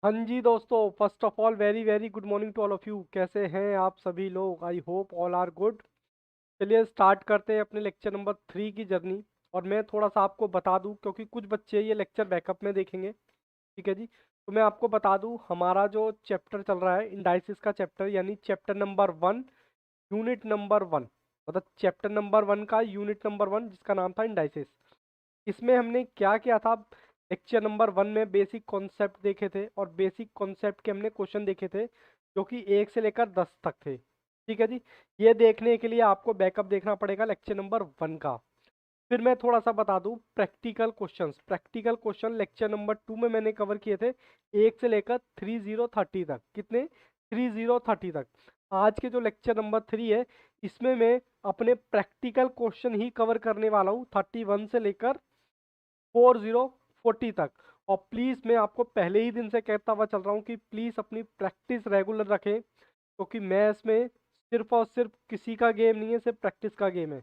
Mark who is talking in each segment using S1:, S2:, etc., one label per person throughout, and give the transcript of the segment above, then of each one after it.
S1: हाँ जी दोस्तों, first of all very very good morning to all of you. कैसे हैं आप सभी लोग? I hope all are good. चलिए स्टार्ट करते हैं अपने लेक्चर नंबर 3 की जर्नी। और मैं थोड़ा सा आपको बता दूं, क्योंकि कुछ बच्चे ये लेक्चर बैकअप में देखेंगे। ठीक है जी। तो मैं आपको बता दूं, हमारा जो चैप्टर चल रहा है इंडाइसिस का चैप्टर, यानी चैप्टर नंबर 1, यूनिट नंबर 1। मतलब चैप्टर नंबर 1 का यूनिट नंबर 1, जिसका नाम था इंडाइसिस। इसमें हमने क्या किया था? लेक्चर नंबर 1 में बेसिक कॉन्सेप्ट देखे थे, और बेसिक कॉन्सेप्ट के हमने क्वेश्चन देखे थे, जो कि 1 से लेकर 10 तक थे। ठीक है जी। ये देखने के लिए आपको बैकअप देखना पड़ेगा लेक्चर नंबर 1 का। फिर मैं थोड़ा सा बता दूं, प्रैक्टिकल क्वेश्चन लेक्चर नंबर 2 में मैंने कवर किए थे, 1 से लेकर 3030 तक। कितने? 3030 तक। आज के जो लेक्चर नंबर 3 है, इसमें मैं अपने प्रैक्टिकल क्वेश्चन ही कवर करने वाला हूँ, 31 से लेकर 4040 तक। और प्लीज़, मैं आपको पहले ही दिन से कहता हुआ चल रहा हूँ कि प्लीज़ अपनी प्रैक्टिस रेगुलर रखें, क्योंकि मैथ्स में सिर्फ और सिर्फ किसी का गेम नहीं है, सिर्फ प्रैक्टिस का गेम है।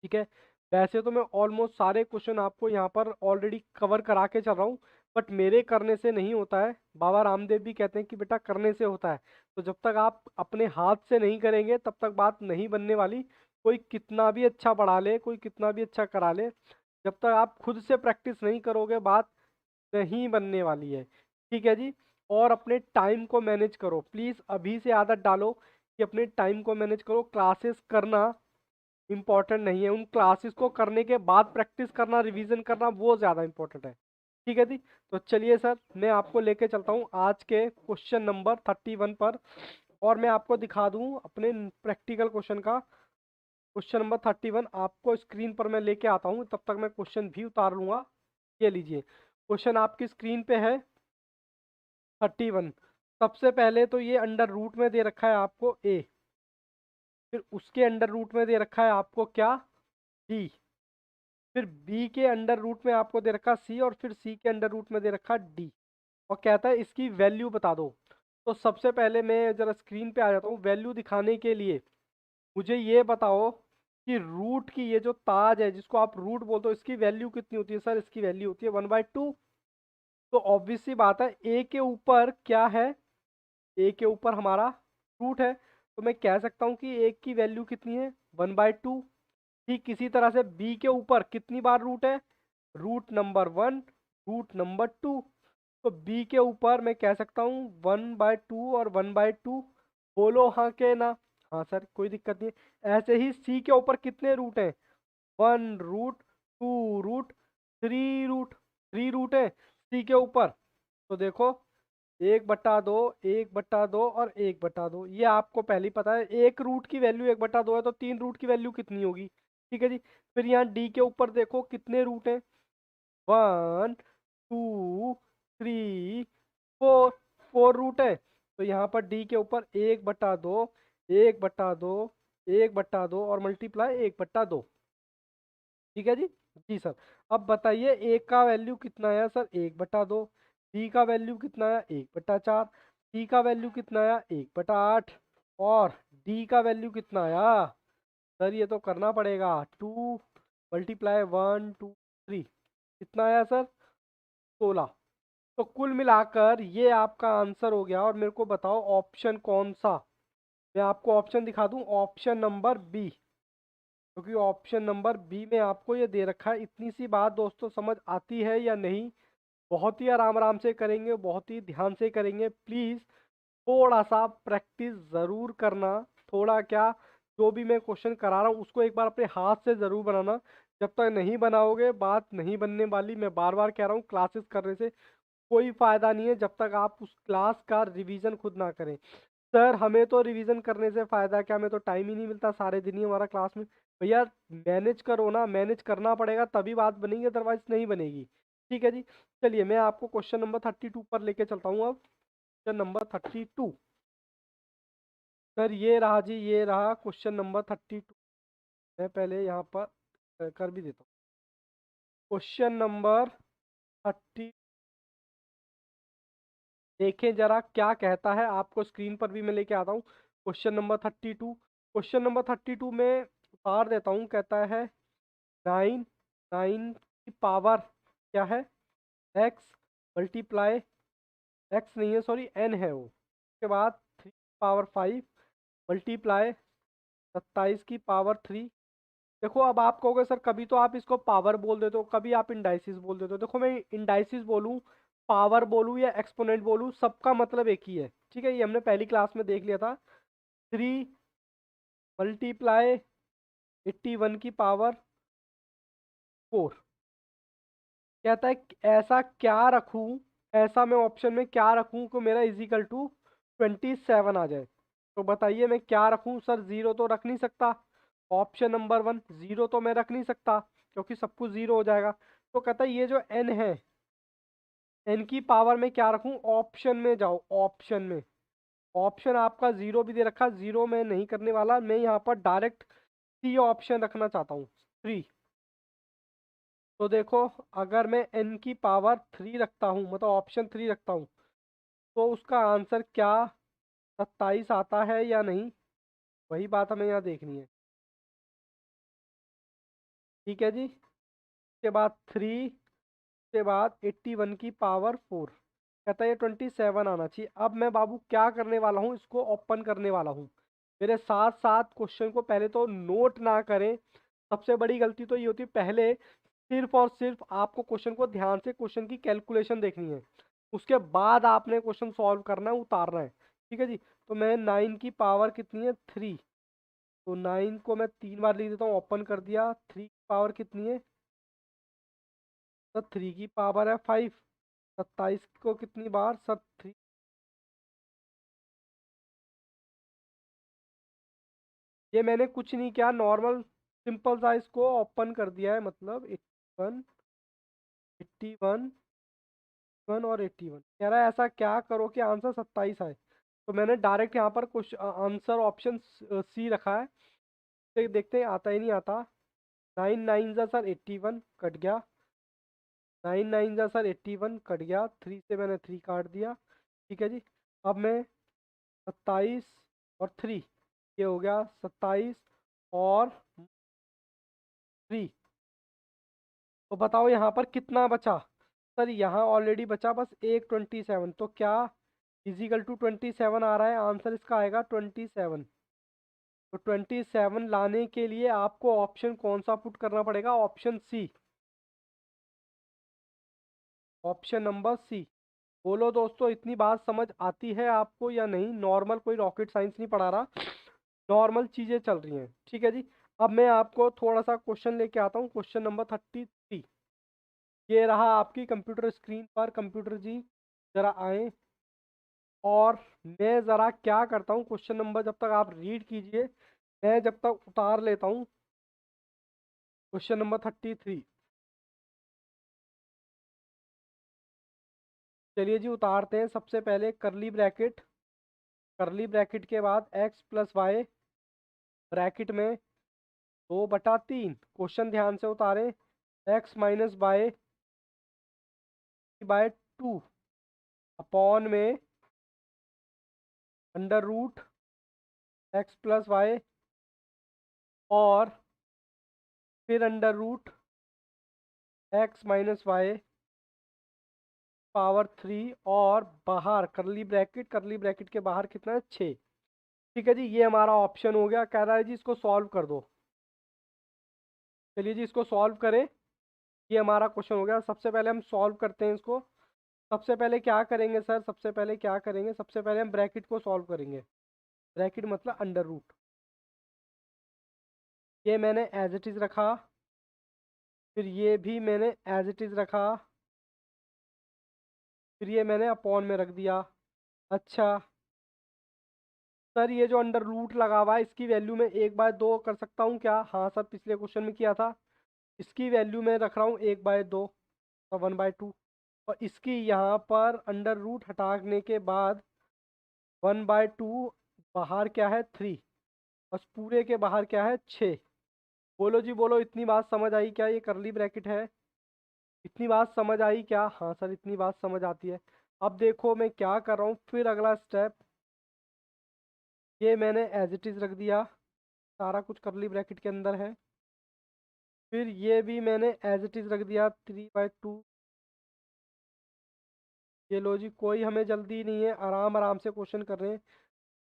S1: ठीक है। वैसे तो मैं ऑलमोस्ट सारे क्वेश्चन आपको यहाँ पर ऑलरेडी कवर करा के चल रहा हूँ, बट मेरे करने से नहीं होता है। बाबा रामदेव भी कहते हैं कि बेटा करने से होता है। तो जब तक आप अपने हाथ से नहीं करेंगे, तब तक बात नहीं बनने वाली। कोई कितना भी अच्छा पढ़ा ले, कोई कितना भी अच्छा करा ले, जब तक आप खुद से प्रैक्टिस नहीं करोगे, बात नहीं बनने वाली है। ठीक है जी। और अपने टाइम को मैनेज करो, प्लीज़ अभी से आदत डालो कि अपने टाइम को मैनेज करो। क्लासेस करना इम्पोर्टेंट नहीं है, उन क्लासेस को करने के बाद प्रैक्टिस करना, रिवीजन करना, वो ज़्यादा इम्पोर्टेंट है। ठीक है जी। तो चलिए सर, मैं आपको लेके चलता हूँ आज के क्वेश्चन नंबर 31 पर, और मैं आपको दिखा दूँ अपने प्रैक्टिकल क्वेश्चन का। क्वेश्चन नंबर 31 आपको स्क्रीन पर मैं लेके आता हूँ, तब तक मैं क्वेश्चन भी उतार लूँगा। ये लीजिए, क्वेश्चन आपकी स्क्रीन पे है 31। सबसे पहले तो ये अंडर रूट में दे रखा है आपको ए, फिर उसके अंडर रूट में दे रखा है आपको क्या? डी। फिर बी के अंडर रूट में आपको दे रखा सी, और फिर सी के अंडर रूट में दे रखा डी। और कहता है इसकी वैल्यू बता दो। तो सबसे पहले मैं जरा स्क्रीन पे आ जाता हूँ वैल्यू दिखाने के लिए। मुझे ये बताओ कि रूट की ये जो ताज है, जिसको आप रूट बोलते हो, इसकी वैल्यू कितनी होती है? सर इसकी वैल्यू होती है 1/2। तो ऑब्वियस सी बात है, ए के ऊपर क्या है? ए के ऊपर हमारा रूट है। तो मैं कह सकता हूँ कि ए की वैल्यू कितनी है? 1/2। ठीक इसी तरह से बी के ऊपर कितनी बार रूट है? Root number 1, root number 2। तो बी के ऊपर मैं कह सकता हूँ 1/2 और 1/2। बोलो हाँ के ना? हाँ सर, कोई दिक्कत नहीं है। ऐसे ही सी के ऊपर कितने रूट हैं? 1 रूट, 2 रूट, 3 रूट। 3 रूट है सी के ऊपर। तो देखो, 1/2, 1/2 और 1/2, ये आपको पहले ही पता है। एक रूट की वैल्यू 1/2 है, तो 3 रूट की वैल्यू कितनी होगी? ठीक है जी। फिर यहाँ डी के ऊपर देखो कितने रूट हैं? 1, 2, 3, 4। 4 रूट है। तो यहाँ पर डी के ऊपर 1/2, 1/2, 1/2 और मल्टीप्लाई 1/2। ठीक है जी। जी सर। अब बताइए ए का वैल्यू कितना आया? सर 1/2। बी का वैल्यू कितना आया? 1/4। सी का वैल्यू कितना आया? 1/8। और डी का वैल्यू कितना आया? सर ये तो करना पड़ेगा, 2 × 1, 2, 3। कितना आया सर? 16। तो कुल मिलाकर ये आपका आंसर हो गया। और मेरे को बताओ ऑप्शन कौन सा? मैं आपको ऑप्शन दिखा दूं, ऑप्शन नंबर बी। क्योंकि ऑप्शन नंबर बी में आपको ये दे रखा है। इतनी सी बात दोस्तों समझ आती है या नहीं? बहुत ही आराम आराम से करेंगे, बहुत ही ध्यान से करेंगे। प्लीज़ थोड़ा सा प्रैक्टिस ज़रूर करना। थोड़ा क्या, जो भी मैं क्वेश्चन करा रहा हूँ उसको एक बार अपने हाथ से ज़रूर बनाना। जब तक नहीं बनाओगे, बात नहीं बनने वाली। मैं बार बार कह रहा हूँ, क्लासेस करने से कोई फ़ायदा नहीं है जब तक आप उस क्लास का रिवीजन खुद ना करें। सर हमें तो रिवीजन करने से फ़ायदा क्या? हमें तो टाइम ही नहीं मिलता, सारे दिन ही हमारा क्लास में। भैया मैनेज करो ना, मैनेज करना पड़ेगा तभी बात बनेगी, अदरवाइज नहीं बनेगी। ठीक है जी। चलिए मैं आपको क्वेश्चन नंबर 32 पर लेके चलता हूँ अब। Question number 32। सर ये रहा जी, ये रहा क्वेश्चन नंबर 32। मैं पहले यहाँ पर कर भी देता हूँ। क्वेश्चन नंबर 30, देखें जरा क्या कहता है। आपको स्क्रीन पर भी मैं लेके आता हूँ क्वेश्चन नंबर 32। क्वेश्चन नंबर 32 में उतार देता हूँ। कहता है 9, 9 की पावर क्या है? एक्स मल्टीप्लाई एक्स नहीं है, सॉरी एन है वो। उसके बाद 3 की पावर 5 मल्टीप्लाई 27 की पावर 3। देखो अब आप कहोगे सर कभी तो आप इसको पावर बोल देते हो, कभी आप इंडाइसिस बोल देते हो। देखो मैं इंडाइसिस बोलूँ, पावर बोलूँ या एक्सपोनेंट बोलूँ, सबका मतलब एक ही है। ठीक है, ये हमने पहली क्लास में देख लिया था। 3 × 81 की पावर 4 कहता है ऐसा क्या रखूं, ऐसा मैं ऑप्शन में क्या रखूं कि मेरा इजिकल टू 27 आ जाए। तो बताइए मैं क्या रखूं सर, जीरो तो रख नहीं सकता। ऑप्शन नंबर 1 जीरो तो मैं रख नहीं सकता क्योंकि सब कुछ जीरो हो जाएगा। तो कहता है ये जो एन है, एन की पावर में क्या रखूं, ऑप्शन में जाओ, ऑप्शन में। ऑप्शन आपका जीरो भी दे रखा, जीरो में नहीं करने वाला, मैं यहाँ पर डायरेक्ट सी ऑप्शन रखना चाहता हूँ, 3। तो देखो अगर मैं n की पावर 3 रखता हूँ, मतलब ऑप्शन 3 रखता हूँ, तो उसका आंसर क्या 27 आता है या नहीं, वही बात हमें यहाँ देखनी है। ठीक है जी, उसके बाद 3 के बाद 81 की पावर 4 कहता है ये 27 आना चाहिए। अब मैं बाबू क्या करने वाला हूँ, इसको ओपन करने वाला हूँ। मेरे साथ साथ क्वेश्चन को पहले तो नोट ना करें, सबसे बड़ी गलती तो ये होती है, पहले सिर्फ और सिर्फ आपको क्वेश्चन को ध्यान से क्वेश्चन की कैलकुलेशन देखनी है, उसके बाद आपने क्वेश्चन सॉल्व करना है, उतारना है। ठीक है जी, तो मैं 9 की पावर कितनी है 3, तो 9 को मैं 3 बार लिख देता हूँ, ओपन कर दिया। 3 की पावर कितनी है, तो 3 की पावर है 5। 27 को कितनी बार सर, 3। ये मैंने कुछ नहीं किया, नॉर्मल सिंपल सा इसको ओपन कर दिया है, मतलब 81, 81 और 81 कह रहा है ऐसा क्या करो कि आंसर 27 आए। तो मैंने डायरेक्ट यहाँ पर कुछ आंसर ऑप्शन सी रखा है, देखते हैं आता ही नहीं आता। 9 9 जा सर 81 कट गया, 9 9 जा सर 81 कट गया, 3 से मैंने 3 काट दिया। ठीक है जी, अब मैं 27 और 3, ये हो गया 27 और 3। तो बताओ यहाँ पर कितना बचा सर, यहाँ ऑलरेडी बचा बस एक 27, तो क्या इजिकल टू 27 आ रहा है, आंसर इसका आएगा 27। तो 27 लाने के लिए आपको ऑप्शन कौन सा पुट करना पड़ेगा, option C, option number C. बोलो दोस्तों इतनी बात समझ आती है आपको या नहीं, नॉर्मल कोई रॉकेट साइंस नहीं पढ़ा रहा, नॉर्मल चीज़ें चल रही हैं। ठीक है जी, अब मैं आपको थोड़ा सा क्वेश्चन लेके आता हूँ, क्वेश्चन नंबर 33। ये रहा आपकी कंप्यूटर स्क्रीन पर, कंप्यूटर जी ज़रा आए, और मैं ज़रा क्या करता हूँ, क्वेश्चन नंबर जब तक आप रीड कीजिए, मैं जब तक उतार लेता हूँ क्वेश्चन नंबर 33। चलिए जी उतारते हैं। सबसे पहले करली ब्रैकेट, करली ब्रैकेट के बाद एक्स प्लस वाई ब्रैकेट में 2/3, क्वेश्चन ध्यान से उतारें, x minus by by 2 upon में under root x plus y, और फिर under root x minus y power 3, और बाहर करली ब्रैकेट, करली ब्रैकेट के बाहर कितना है 6। ठीक है जी, ये हमारा ऑप्शन हो गया। कह रहा है जी इसको सॉल्व कर दो। चलिए जी इसको सॉल्व करें, ये हमारा क्वेश्चन हो गया। सबसे पहले हम सॉल्व करते हैं इसको। सबसे पहले क्या करेंगे सर, सबसे पहले क्या करेंगे, सबसे पहले हम ब्रैकेट को सॉल्व करेंगे। ब्रैकेट मतलब अंडर रूट, ये मैंने एज इट इज़ रखा, फिर ये भी मैंने एज इट इज़ रखा, फिर ये मैंने अपॉन में रख दिया। अच्छा सर ये जो अंडर रूट लगा हुआ है इसकी वैल्यू में 1/2 कर सकता हूँ क्या, हाँ सर पिछले क्वेश्चन में किया था। इसकी वैल्यू मैं रख रहा हूँ 1/2, 1/2, और इसकी यहाँ पर अंडर रूट हटाने के बाद 1/2, बाहर क्या है 3, बस पूरे के बाहर क्या है 6। बोलो जी बोलो, इतनी बात समझ आई क्या, ये करली ब्रैकेट है, इतनी बात समझ आई क्या, हाँ सर इतनी बात समझ आती है। अब देखो मैं क्या कर रहा हूँ, फिर अगला स्टेप, ये मैंने एज इट इज़ रख दिया, सारा कुछ करली ब्रैकेट के अंदर है। फिर ये भी मैंने एज इट इज़ रख दिया, 3/2 ये लो जी, कोई हमें जल्दी नहीं है, आराम आराम से क्वेश्चन कर रहे हैं।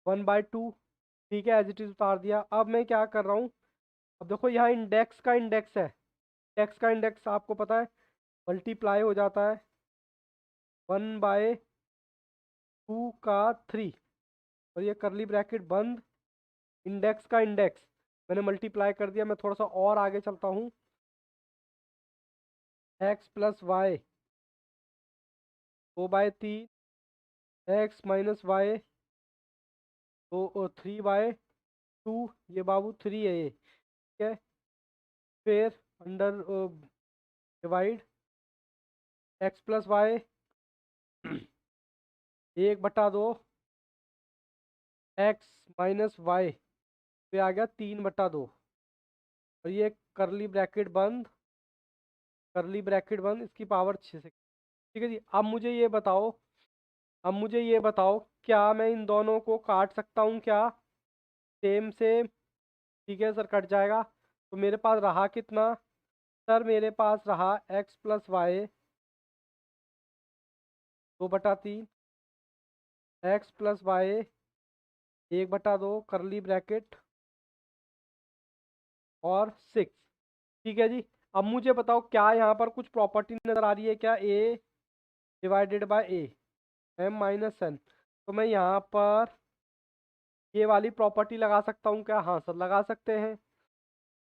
S1: 1/2, ठीक है, एज इट इज उतार दिया। अब मैं क्या कर रहा हूँ, अब देखो यहाँ इंडेक्स का इंडेक्स है, इंडेक्स का इंडेक्स आपको पता है मल्टीप्लाई हो जाता है 1/2 का 3, और ये करली ब्रैकेट बंद, इंडेक्स का इंडेक्स मैंने मल्टीप्लाई कर दिया। मैं थोड़ा सा और आगे चलता हूँ, x+y 2/3, x-y तो 3/2, ये बाबू 3 है ये, ठीक है। फिर अंडर डिवाइड x+y 1/2, x-y पे आ गया 3/2, और ये करली ब्रैकेट बंद, करली ब्रैकेट बंद, इसकी पावर 6 से, ठीक है जी। अब मुझे ये बताओ क्या मैं इन दोनों को काट सकता हूँ क्या, सेम सेम, ठीक है सर कट जाएगा। तो मेरे पास रहा कितना, सर मेरे पास रहा x+y 2/3, x+y 1/2 करली ब्रैकेट और 6, ठीक है जी। अब मुझे बताओ क्या यहाँ पर कुछ प्रॉपर्टी नज़र आ रही है क्या, a/a m-n, तो मैं यहाँ पर ये वाली प्रॉपर्टी लगा सकता हूँ क्या, हाँ सर लगा सकते हैं।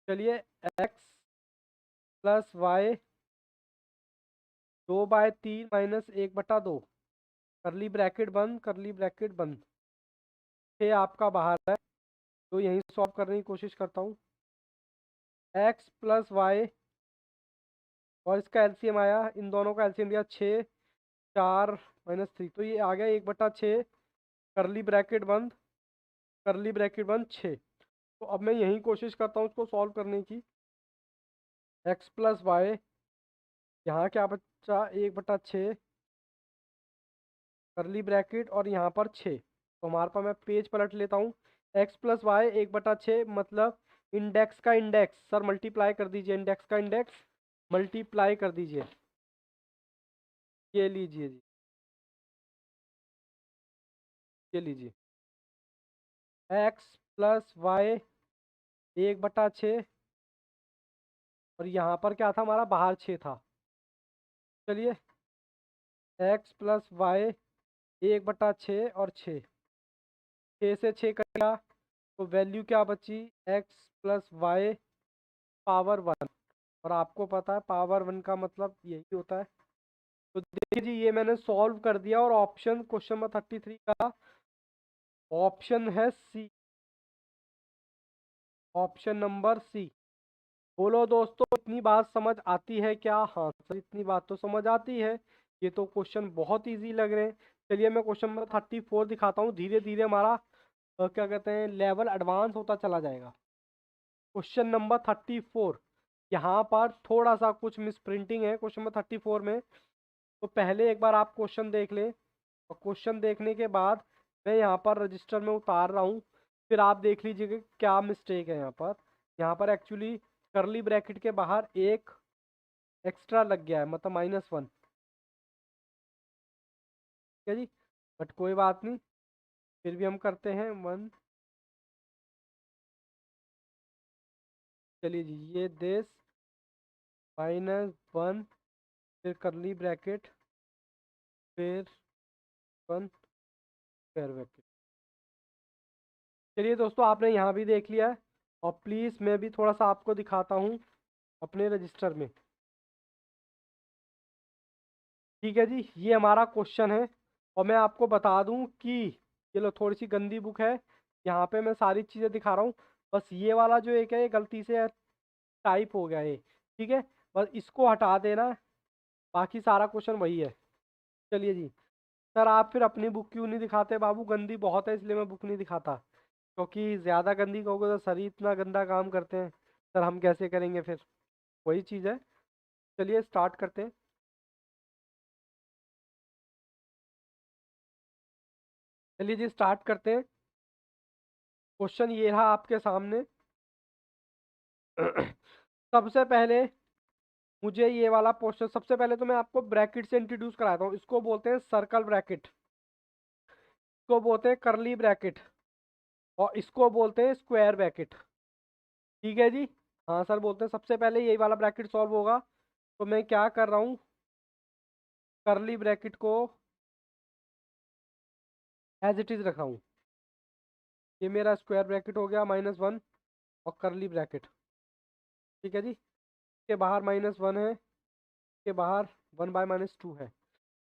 S1: चलिए, x+y 2/3 माइनस 1/2, करली ब्रैकेट बंद, करली ब्रैकेट बंद, ये आपका बाहर है, तो यहीं सॉल्व करने की कोशिश करता हूँ। x+y और इसका एलसीएम आया, इन दोनों का एलसीएम दिया 6, 4-3, तो ये आ गया 1/6, करली ब्रैकेट बंद, करली ब्रैकेट बंद 6। तो अब मैं यही कोशिश करता हूँ उसको सॉल्व करने की। x+y, यहाँ क्या बच्चा 1/6, करली ब्रैकेट और यहाँ पर 6, तो हमारे पास, मैं पेज पलट लेता हूँ, x+y 1/6 मतलब इंडेक्स का इंडेक्स, सर मल्टीप्लाई कर दीजिए, इंडेक्स का इंडेक्स मल्टीप्लाई कर दीजिए, ये लीजिए जी, ये लीजिए, x+y 1/6, और यहाँ पर क्या था हमारा, बाहर 6 था। चलिए, x+y 1/6 और 6, 6 से 6 कटा, तो वैल्यू क्या बची, x+y पावर 1, और आपको पता है पावर 1 का मतलब यही होता है। तो देखिए जी, ये मैंने सॉल्व कर दिया, और ऑप्शन क्वेश्चन नंबर 33 का ऑप्शन है सी, ऑप्शन नंबर सी। बोलो दोस्तों, इतनी बात समझ आती है क्या, हाँ सर इतनी बात तो समझ आती है, ये तो क्वेश्चन बहुत इजी लग रहे हैं। चलिए मैं क्वेश्चन नंबर 34 दिखाता हूँ, धीरे धीरे हमारा क्या कहते हैं लेवल एडवांस होता चला जाएगा। क्वेश्चन नंबर 34, यहाँ पर थोड़ा सा कुछ मिस प्रिंटिंग है क्वेश्चन नंबर 34 में, तो पहले एक बार आप क्वेश्चन देख लें, और क्वेश्चन देखने के बाद मैं यहाँ पर रजिस्टर में उतार रहा हूँ, फिर आप देख लीजिए कि क्या मिस्टेक है यहाँ पर। यहाँ पर एक्चुअली करली ब्रैकेट के बाहर एक एक्स्ट्रा लग गया है, मतलब -1, ठीक है जी, बट कोई बात नहीं, फिर भी हम करते हैं 1। चलिए जी, ये -1, फिर करली ब्रैकेट, फिर 1 स्क्वायर ब्रैकेट। चलिए दोस्तों, आपने यहाँ भी देख लिया है, और प्लीज़ मैं भी थोड़ा सा आपको दिखाता हूँ अपने रजिस्टर में, ठीक है जी। ये हमारा क्वेश्चन है, और मैं आपको बता दूं कि ये लो थोड़ी सी गंदी बुक है, यहाँ पे मैं सारी चीज़ें दिखा रहा हूँ, बस ये वाला जो एक है ये गलती से टाइप हो गया है, ठीक है, बस इसको हटा देना, बाकी सारा क्वेश्चन वही है। चलिए जी, सर आप फिर अपनी बुक क्यों नहीं दिखाते बाबू, गंदी बहुत है इसलिए मैं बुक नहीं दिखाता, क्योंकि ज़्यादा गंदी कहोगे तो सर ही इतना गंदा काम करते हैं, सर हम कैसे करेंगे फिर, वही चीज़ है। चलिए स्टार्ट करते हैं। चलिए जी स्टार्ट करते हैं। क्वेश्चन ये रहा आपके सामने। सबसे पहले मुझे ये वाला पोस्टर, सबसे पहले तो मैं आपको ब्रैकेट से इंट्रोड्यूस कराता हूँ। इसको बोलते हैं सर्कल ब्रैकेट, इसको बोलते हैं करली ब्रैकेट, और इसको बोलते हैं स्क्वायर ब्रैकेट। ठीक है जी। हाँ सर, बोलते हैं सबसे पहले यही वाला ब्रैकेट सॉल्व होगा। तो मैं क्या कर रहा हूँ, करली ब्रैकेट को एज इट इज रखा हूँ। ये मेरा स्क्वायर ब्रैकेट हो गया -1 और करली ब्रैकेट। ठीक है जी। के बाहर -1 है, के बाहर 1/-2 है।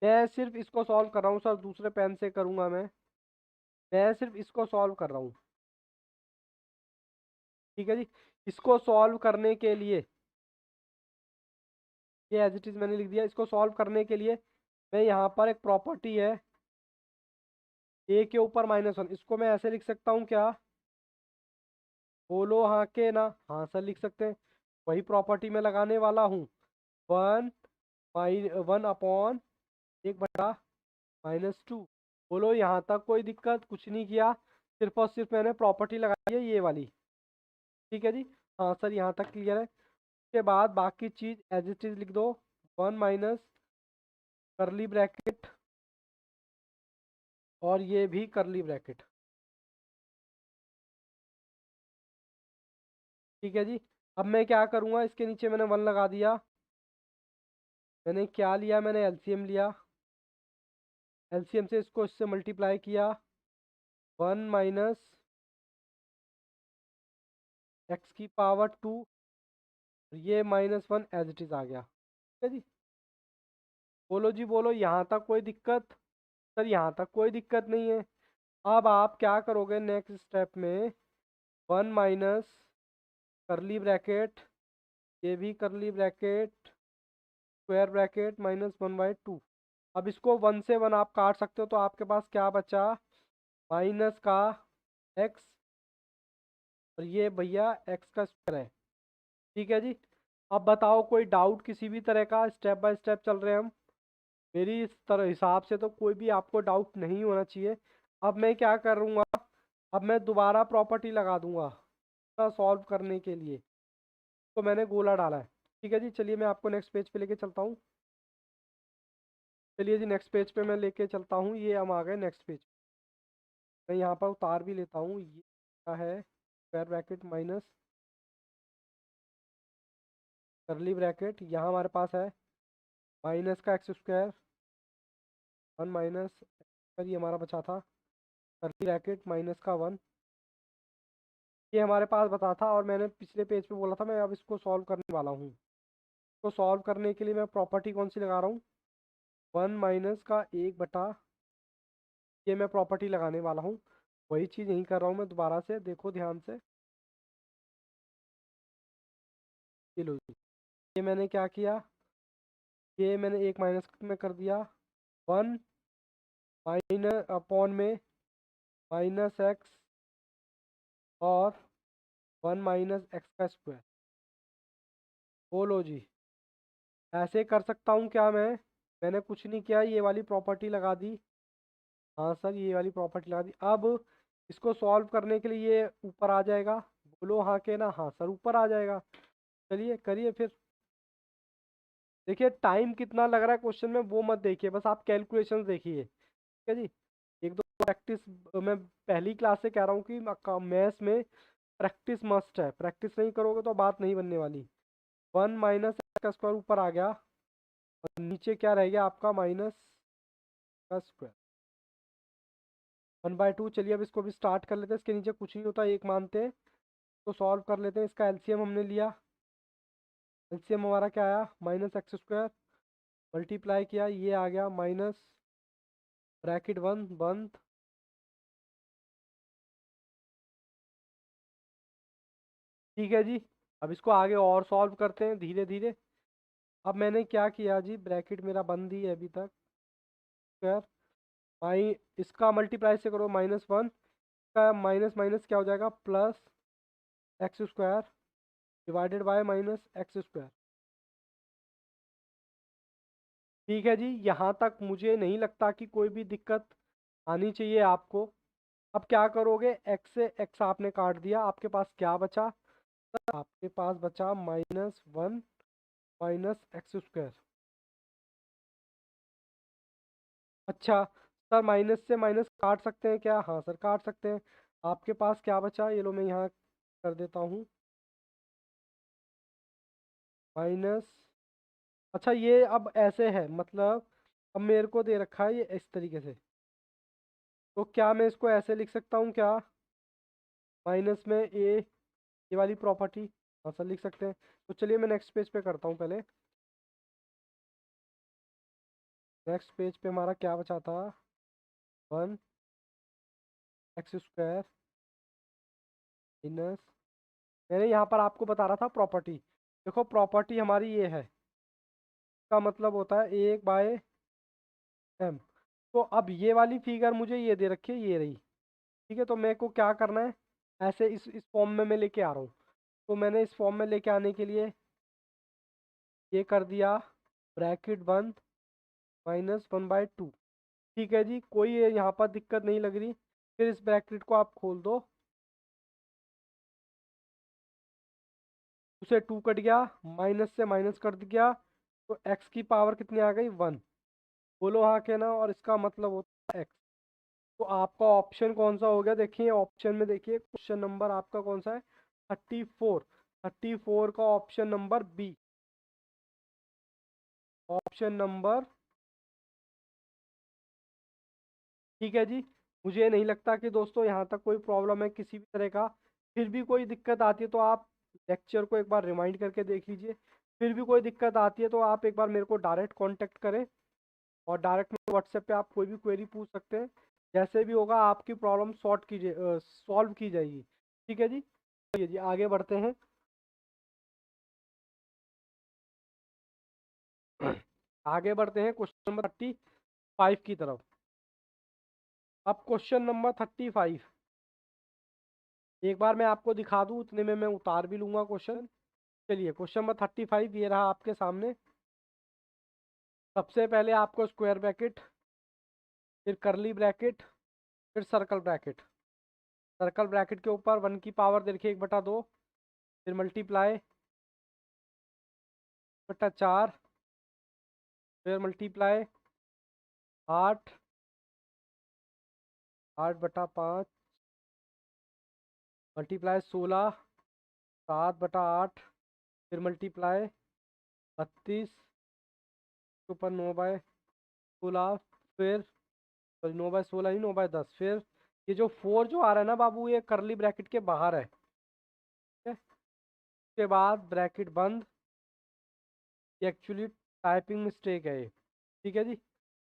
S1: मैं सिर्फ इसको सॉल्व कर रहा हूँ सर, दूसरे पेन से करूँगा मैं सिर्फ इसको सॉल्व कर रहा हूँ। ठीक है जी। इसको सॉल्व करने के लिए, ये एज इट इज मैंने लिख दिया। इसको सॉल्व करने के लिए मैं यहाँ पर एक प्रॉपर्टी है ए के ऊपर -1, इसको मैं ऐसे लिख सकता हूँ क्या, बोलो हाँ के ना। हाँ सर लिख सकते हैं, वही प्रॉपर्टी मैं लगाने वाला हूँ। 1/1/(1/2)। बोलो यहाँ तक कोई दिक्कत, कुछ नहीं किया, सिर्फ और सिर्फ मैंने प्रॉपर्टी लगाई है ये वाली। ठीक है जी। हाँ सर यहाँ तक क्लियर है। उसके बाद बाकी चीज़ एज इट इज लिख दो। 1 माइनस करली ब्रैकेट, और ये भी करली ब्रैकेट। ठीक है जी। अब मैं क्या करूँगा, इसके नीचे मैंने 1 लगा दिया। मैंने क्या लिया, मैंने एलसीएम लिया। एलसीएम से इसको इससे मल्टीप्लाई किया। 1 - x⁻², ये -1 एज इट इज आ गया। ठीक है जी। बोलो जी बोलो, यहाँ तक कोई दिक्कत? सर यहाँ तक कोई दिक्कत नहीं है। अब आप क्या करोगे नेक्स्ट स्टेप में, 1 माइनस करली ब्रैकेट, ये भी करली ब्रैकेट, स्क्वायर ब्रैकेट, -1/2। अब इसको 1 से 1 आप काट सकते हो, तो आपके पास क्या बचा, माइनस का x, और ये भैया x का स्क्वायर है। ठीक है जी। अब बताओ कोई डाउट किसी भी तरह का, स्टेप बाय स्टेप चल रहे हैं हम। मेरी इस तरह हिसाब से तो कोई भी आपको डाउट नहीं होना चाहिए। अब मैं क्या करूँगा, अब मैं दोबारा प्रॉपर्टी लगा दूंगा सॉल्व करने के लिए। तो मैंने गोला डाला है। ठीक है जी। चलिए मैं आपको नेक्स्ट पेज पे लेके चलता हूँ। चलिए जी नेक्स्ट पेज पे मैं लेके चलता हूँ। ये हम आ गए नेक्स्ट पेज। मैं यहाँ पर उतार भी लेता हूँ। ये क्या है, स्क्वायर ब्रैकेट माइनस करली ब्रैकेट, यहाँ हमारे पास है माइनस का x², 1 माइनस, ये हमारा बचा था करली ब्रैकेट -1। ये हमारे पास बता था, और मैंने पिछले पेज पे बोला था मैं अब इसको सॉल्व करने वाला हूँ। तो सॉल्व करने के लिए मैं प्रॉपर्टी कौन सी लगा रहा हूँ, 1 माइनस का 1/, ये मैं प्रॉपर्टी लगाने वाला हूँ। वही चीज़ यहीं कर रहा हूँ मैं दोबारा से, देखो ध्यान से। ये लो जी। ये मैंने क्या किया, ये मैंने 1 माइनस में कर दिया। 1 माइनस अपॉन में -x, और 1 माइनस x का स्क्वायर। बोलो जी, ऐसे कर सकता हूँ क्या मैं? मैंने कुछ नहीं किया, ये वाली प्रॉपर्टी लगा दी। हाँ सर, ये वाली प्रॉपर्टी लगा दी। अब इसको सॉल्व करने के लिए ये ऊपर आ जाएगा। बोलो हाँ के ना। हाँ सर ऊपर आ जाएगा। चलिए करिए फिर। देखिए टाइम कितना लग रहा है क्वेश्चन में वो मत देखिए, बस आप कैलकुलेशन देखिए। ठीक है जी। एक दो प्रैक्टिस, मैं पहली क्लास से कह रहा हूँ कि मैथ्स में प्रैक्टिस मस्ट है। प्रैक्टिस नहीं करोगे तो बात नहीं बनने वाली। 1 माइनस का स्क्वायर ऊपर आ गया, और नीचे क्या रह गया आपका, माइनस का स्क्वायर 1/2। चलिए अब इसको भी स्टार्ट कर लेते हैं। इसके नीचे कुछ नहीं होता, एक मानते हैं। तो सॉल्व कर लेते हैं। इसका एलसीएम हमने लिया। एलसीएम हमारा क्या आया, -x², मल्टीप्लाई किया, ये आ गया माइनस ब्रैकेट 1 बंद। ठीक है जी। अब इसको आगे और सॉल्व करते हैं धीरे धीरे। अब मैंने क्या किया जी, ब्रैकेट मेरा बंद ही है अभी तक। स्क्वायर, माई इसका मल्टीप्लाई से करो -1, का माइनस माइनस क्या हो जाएगा, +x² डिवाइडेड बाय -x²। ठीक है जी। यहाँ तक मुझे नहीं लगता कि कोई भी दिक्कत आनी चाहिए आपको। अब क्या करोगे, x से x आपने काट दिया, आपके पास क्या बचा, आपके पास बचा -1 माइनस एक्स स्क्वायर। अच्छा सर, माइनस से माइनस काट सकते हैं क्या? हाँ सर काट सकते हैं। आपके पास क्या बचा? ये लो मैं यहाँ कर देता हूँ माइनस। अच्छा ये अब ऐसे है मतलब, अब मेरे को दे रखा है ये इस तरीके से, तो क्या मैं इसको ऐसे लिख सकता हूँ क्या? माइनस में ये वाली प्रॉपर्टी। हाँ सर लिख सकते हैं। तो चलिए मैं नेक्स्ट पेज पे करता हूँ पहले। नेक्स्ट पेज पे हमारा क्या बचा था? 1 एक्स स्क्वायर माइनस, मैंने यहाँ पर आपको बता रहा था प्रॉपर्टी। देखो प्रॉपर्टी हमारी ये है, इसका मतलब होता है 1/m। तो अब ये वाली फिगर मुझे ये दे रखी है, ये रही। ठीक है, तो मेरे को क्या करना है, ऐसे इस फॉर्म में मैं लेके आ रहा हूँ। तो मैंने इस फॉर्म में लेके आने के लिए ये कर दिया, ब्रैकेट बंद, -1/2। ठीक है जी, कोई यहाँ पर दिक्कत नहीं लग रही। फिर इस ब्रैकेट को आप खोल दो, उसे 2 कट गया, माइनस से माइनस कट गया, तो x की पावर कितनी आ गई? 1। बोलो हाँ के ना, और इसका मतलब होता है x। तो आपका ऑप्शन कौन सा हो गया? देखिए ऑप्शन में, देखिए क्वेश्चन नंबर आपका कौन सा है? 34। 34 का option number B. Option number, ठीक है जी। मुझे नहीं लगता कि दोस्तों यहाँ तक कोई प्रॉब्लम है किसी भी तरह का। फिर भी कोई दिक्कत आती है तो आप लेक्चर को एक बार रिमाइंड करके देख लीजिए। फिर भी कोई दिक्कत आती है तो आप एक बार मेरे को डायरेक्ट कांटेक्ट करें, और डायरेक्ट में व्हाट्सएप पे आप कोई भी क्वेरी पूछ सकते हैं। जैसे भी होगा आपकी प्रॉब्लम सॉल्व की जाएगी। ठीक है जी। चलिए जी आगे बढ़ते हैं। आगे बढ़ते हैं क्वेश्चन नंबर 35 की तरफ। अब क्वेश्चन नंबर 35 एक बार मैं आपको दिखा दूं, उतने में मैं उतार भी लूंगा क्वेश्चन। चलिए क्वेश्चन नंबर 35 ये रहा आपके सामने। सबसे पहले आपको स्क्वायर ब्रैकेट, फिर करली ब्रैकेट, फिर सर्कल ब्रैकेट। सर्कल ब्रैकेट के ऊपर 1 की पावर देखिए 1/2, फिर मल्टीप्लाई 1/4, फिर मल्टीप्लाई 8, 8/5, मल्टीप्लाई 16, 7/8, फिर मल्टीप्लाई 32 के ऊपर 9/16, फिर सॉरी 9/16 ही 9/10। फिर ये जो 4 जो आ रहा है ना बाबू, ये करली ब्रैकेट के बाहर है। ठीक है, उसके बाद ब्रैकेट बंद। ये एक्चुअली टाइपिंग मिस्टेक है ये। ठीक है जी।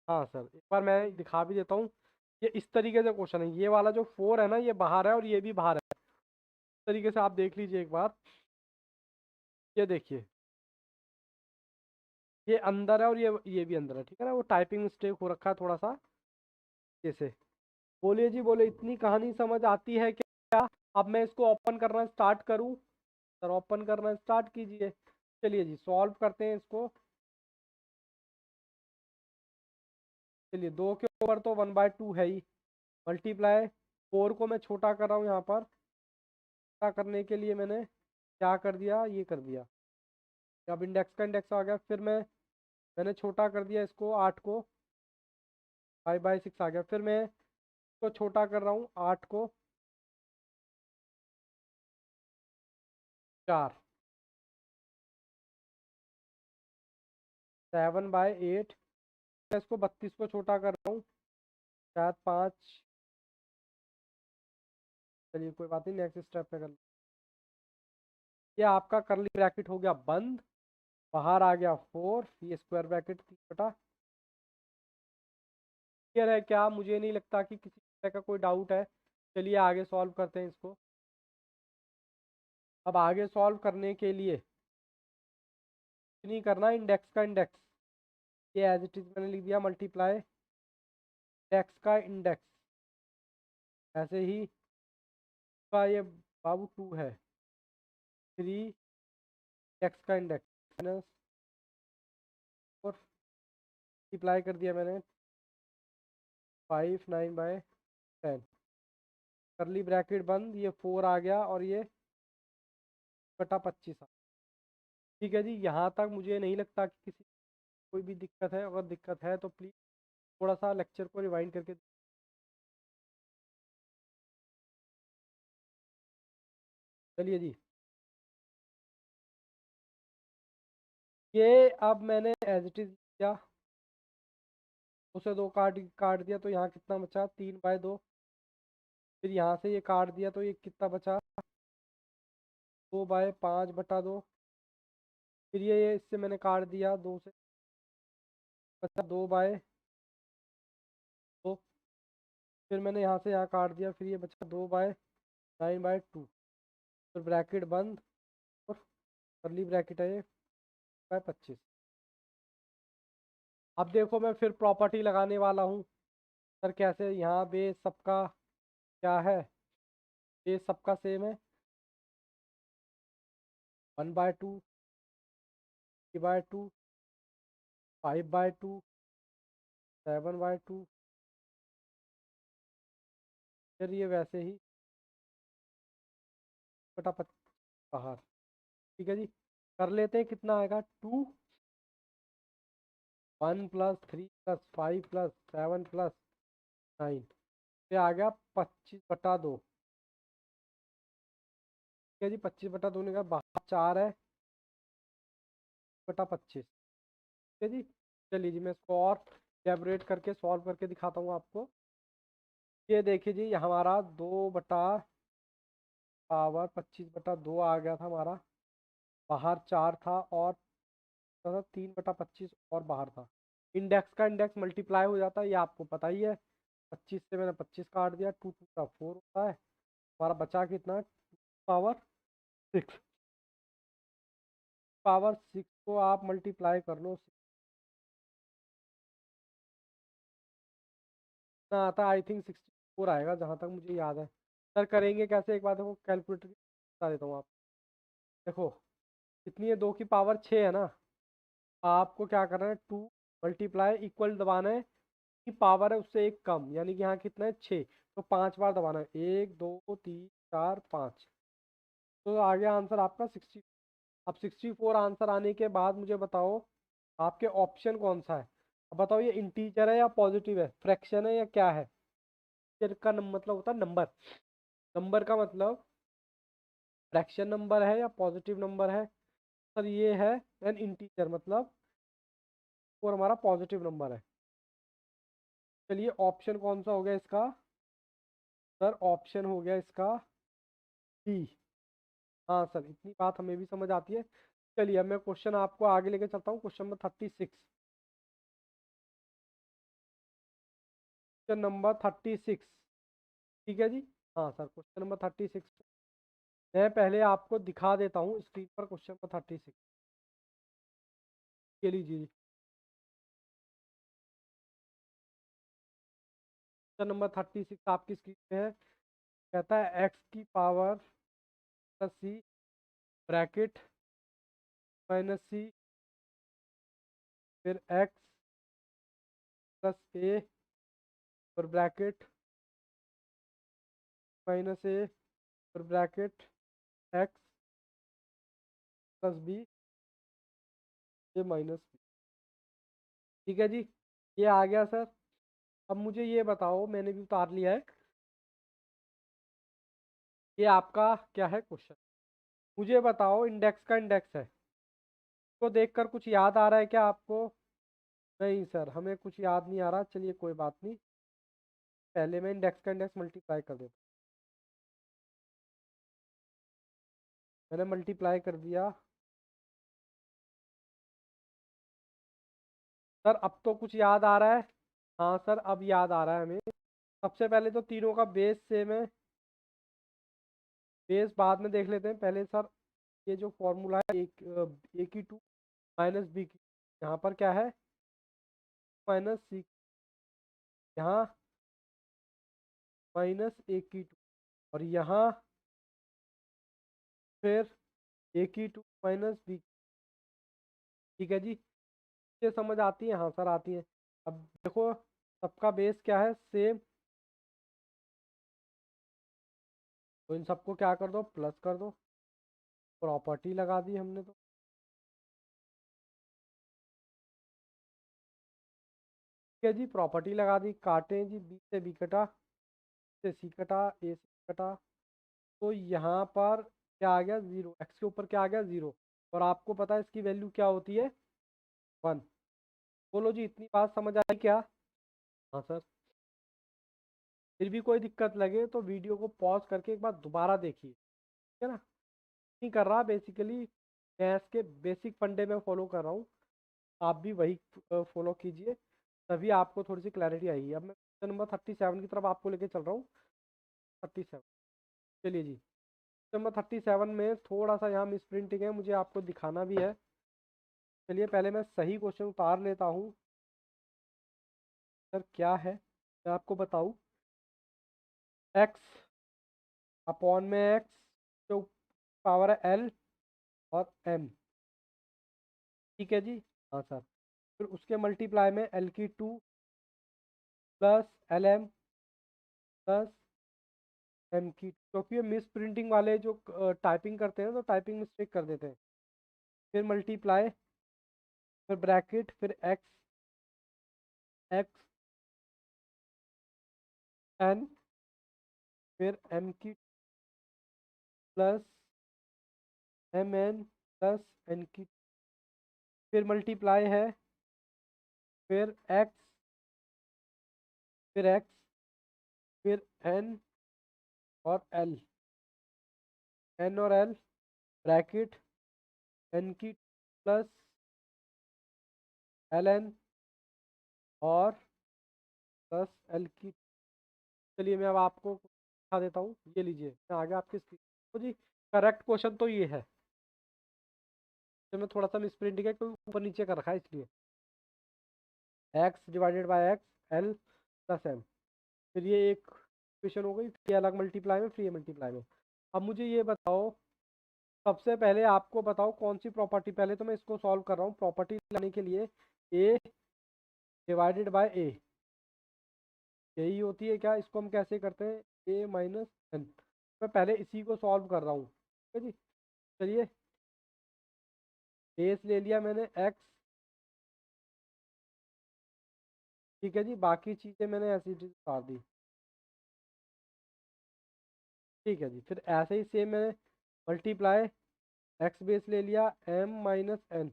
S1: हाँ सर एक बार मैं दिखा भी देता हूँ। ये इस तरीके से क्वेश्चन है, ये वाला जो 4 है ना ये बाहर है और ये भी बाहर है। इस तरीके से आप देख लीजिए एक बार। ये देखिए, ये अंदर है और ये भी अंदर है। ठीक है ना, वो टाइपिंग मिस्टेक हो रखा है थोड़ा सा। जैसे बोलिए जी, बोले इतनी कहानी समझ आती है क्या? अब मैं इसको ओपन करना स्टार्ट करूँ? सर ओपन करना स्टार्ट कीजिए। चलिए जी सॉल्व करते हैं इसको। चलिए 2 के ऊपर तो 1/2 है ही, मल्टीप्लाई 4 को मैं छोटा कर रहा हूँ यहाँ पर। छोटा करने के लिए मैंने क्या कर दिया, ये कर दिया। अब इंडेक्स का इंडेक्स आ गया। फिर मैंने छोटा कर दिया इसको 8 को, 5/6 आ गया। फिर मैं इसको छोटा कर रहा हूँ 8 को 4, 7/8। मैं इसको 32 को छोटा कर रहा हूँ, शायद 5। चलिए कोई बात नहीं, नेक्स्ट स्टेप पे कर लो। ये आपका करली ब्रैकेट हो गया बंद, बाहर आ गया 4, ये स्क्वायर ब्रैकेट 3 बटा। क्लियर है क्या? मुझे नहीं लगता कि किसी तरह का कोई डाउट है। चलिए आगे सॉल्व करते हैं इसको। अब आगे सॉल्व करने के लिए कुछ नहीं करना, इंडेक्स का इंडेक्स ये एज इट इज मैंने लिख दिया, मल्टीप्लाई इंडेक्स का इंडेक्स। ऐसे ही का ये बाबू 2 है, 3 एक्स का इंडेक्स माइनस 4, मल्टीप्लाई कर दिया मैंने 5 9/10। करली ब्रैकेट बंद, ये 4 आ गया और ये 1/25 आ। ठीक है जी, यहाँ तक मुझे नहीं लगता कि किसी कोई भी दिक्कत है। अगर दिक्कत है तो प्लीज़ थोड़ा सा लेक्चर को रिवाइंड करके। चलिए जी, ये अब मैंने एज इट इज़ किया, उसे दो काट काट दिया तो यहाँ कितना बचा, 3/2। फिर यहाँ से ये काट दिया तो ये कितना बचा, 2/5/2। फिर ये इससे मैंने काट दिया, 2 से बचा 2/2। फिर मैंने यहाँ से यहाँ काट दिया, फिर ये बचा 2/9/2। फिर ब्रैकेट बंद और करली ब्रैकेट है ये 25। अब देखो मैं फिर प्रॉपर्टी लगाने वाला हूँ सर। कैसे, यहाँ बेस सबका क्या है, बेस सबका सेम है, 1/2, 3/2, 5/2, 7/2। फिर ये वैसे ही बटा 25 बाहर। ठीक है जी, कर लेते हैं, कितना आएगा, 2, 1 + 3 + 5 + 7 + 9। ये आ गया 25/2। ठीक है जी, 25/2 ने कहा बाहर 4 है, 25। ठीक है जी। चलिए जी, मैं इसको और एलेबरेट करके सॉल्व करके दिखाता हूँ आपको। ये देखिए जी, ये हमारा 2/25/2 आ गया था हमारा, बाहर 4 था और 3/25 और बाहर था। इंडेक्स का इंडेक्स मल्टीप्लाई हो जाता है, ये आपको पता ही है। 25 से मैंने 25 काट दिया, 2 2 का 4 होता है। हमारा बचा कितना, 2/6। पावर 6 को आप मल्टीप्लाई कर लो, कितना आता है, आई थिंक 64 आएगा जहाँ तक मुझे याद है। सर करेंगे कैसे, एक बार देखो कैलकुलेटर बता देता हूँ आप। देखो कितनी है, 2 की पावर 6 है ना। आपको क्या करना है, 2 मल्टीप्लाई इक्वल दबाना है, की पावर है उससे एक कम, यानी कि यहाँ कितना है, 6। तो 5 बार दबाना है, 1 2 3 4 5। तो आ गया आंसर आपका 60। अब 64 आंसर आने के बाद मुझे बताओ आपके ऑप्शन कौन सा है। अब बताओ ये इंटीजर है या पॉजिटिव है, फ्रैक्शन है या क्या है। इंटीजर का मतलब होता है नंबर, नंबर का मतलब फ्रैक्शन नंबर है या पॉजिटिव नंबर है। सर ये है एन इंटीजर, मतलब और हमारा पॉजिटिव नंबर है। चलिए ऑप्शन कौन सा हो गया इसका, सर ऑप्शन हो गया इसका डी। हाँ सर, इतनी बात हमें भी समझ आती है। चलिए अब मैं क्वेश्चन आपको आगे लेके चलता हूँ, क्वेश्चन नंबर 36। Question number 36। ठीक है जी। हाँ सर, क्वेश्चन नंबर 36 मैं पहले आपको दिखा देता हूँ स्क्रीन पर, क्वेश्चन नंबर 36 के लीजिए। क्वेश्चन नंबर 36 आपकी स्क्रीन पे है। कहता है एक्स की पावर प्लस सी ब्रैकेट माइनस सी, फिर एक्स प्लस ए और ब्रैकेट माइनस ए और ब्रैकेट एक्स प्लस बी, ये माइनस बी। ठीक है जी, ये आ गया सर। अब मुझे ये बताओ, मैंने भी उतार लिया है, ये आपका क्या है क्वेश्चन। मुझे बताओ इंडेक्स का इंडेक्स है, तो देखकर कुछ याद आ रहा है क्या आपको। नहीं सर, हमें कुछ याद नहीं आ रहा। चलिए कोई बात नहीं, पहले मैं इंडेक्स का इंडेक्स मल्टीप्लाई कर देता हूँ। मैंने मल्टीप्लाई कर दिया। सर अब तो कुछ याद आ रहा है। हाँ सर, अब याद आ रहा है हमें। सबसे पहले तो तीनों का बेस सेम है, बेस बाद में देख लेते हैं पहले सर। ये जो फॉर्मूला है, ए की 2 माइनस बी की, यहाँ पर क्या है, माइनस सी, यहाँ माइनस ए की 2, और यहाँ फिर ए की 2 माइनस बी। ठीक है जी, ये समझ आती है, हाँ सर आती है। अब देखो सबका बेस क्या है, सेम। तो इन सबको क्या कर दो, प्लस कर दो। प्रॉपर्टी लगा दी हमने तो। ठीक है जी, प्रॉपर्टी लगा दी, काटें जी, बी से बी कटा, से सी कटा, ए से कटा, तो यहाँ पर क्या आ गया 0, एक्स के ऊपर क्या आ गया 0, और आपको पता है इसकी वैल्यू क्या होती है 1। बोलो जी, इतनी बात समझ आई क्या? हाँ सर। फिर भी कोई दिक्कत लगे तो वीडियो को पॉज करके एक बार दोबारा देखिए, ठीक है ना। नहीं कर रहा, बेसिकली मैथ्स के बेसिक फंडे में फॉलो कर रहा हूँ, आप भी वही फॉलो कीजिए, तभी आपको थोड़ी सी क्लैरिटी आएगी। अब मैं क्वेश्चन नंबर 37 की तरफ आपको लेके चल रहा हूँ। 37, चलिए जी। नंबर 37 में थोड़ा सा यहाँ मिस प्रिंटिंग है, मुझे आपको दिखाना भी है। चलिए पहले मैं सही क्वेश्चन उतार लेता हूँ। सर क्या है मैं आपको बताऊँ, एक्स अपॉन में एक्स जो पावर है एल और एम, ठीक है जी। हाँ सर, फिर उसके मल्टीप्लाई में एल की 2 plus L M plus M की, क्योंकि ये मिस प्रिंटिंग वाले जो टाइपिंग करते हैं तो टाइपिंग मिस्टेक कर देते हैं। फिर मल्टीप्लाई, फिर ब्रैकेट, फिर एक्स एक्स एन, फिर एम की plus M N plus N की, फिर मल्टीप्लाई है, फिर एक्स, फिर एक्स, फिर एन और एल, एन और एल, ब्रैकेट एन की प्लस एल एन और प्लस एल की। चलिए मैं अब आपको दिखा देता हूँ, ये लीजिए मैं आगे आपकी स्क्रीन। तो जी करेक्ट क्वेश्चन तो ये है, तो मैं थोड़ा सा मिस प्रिंटिंग है क्योंकि ऊपर नीचे कर रखा है इसलिए। X divided by X L plus M, फिर ये एक इक्वेशन हो गई, फिर ये अलग मल्टीप्लाई में, फिर ये मल्टीप्लाई में। अब मुझे ये बताओ, सबसे पहले आपको बताओ कौन सी प्रॉपर्टी, पहले तो मैं इसको सॉल्व कर रहा हूँ। प्रॉपर्टी लाने के लिए ए डिवाइडेड बाय ए, यही होती है क्या, इसको हम कैसे करते हैं, ए माइनस एन। मैं पहले इसी को सॉल्व कर रहा हूँ, ठीक है जी। चलिए बेस ले लिया मैंने एक्स, ठीक है जी, बाकी चीज़ें मैंने ऐसी उतार दी, ठीक है जी। फिर ऐसे ही सेम मैंने मल्टीप्लाई, एक्स बेस ले लिया, एम माइनस एन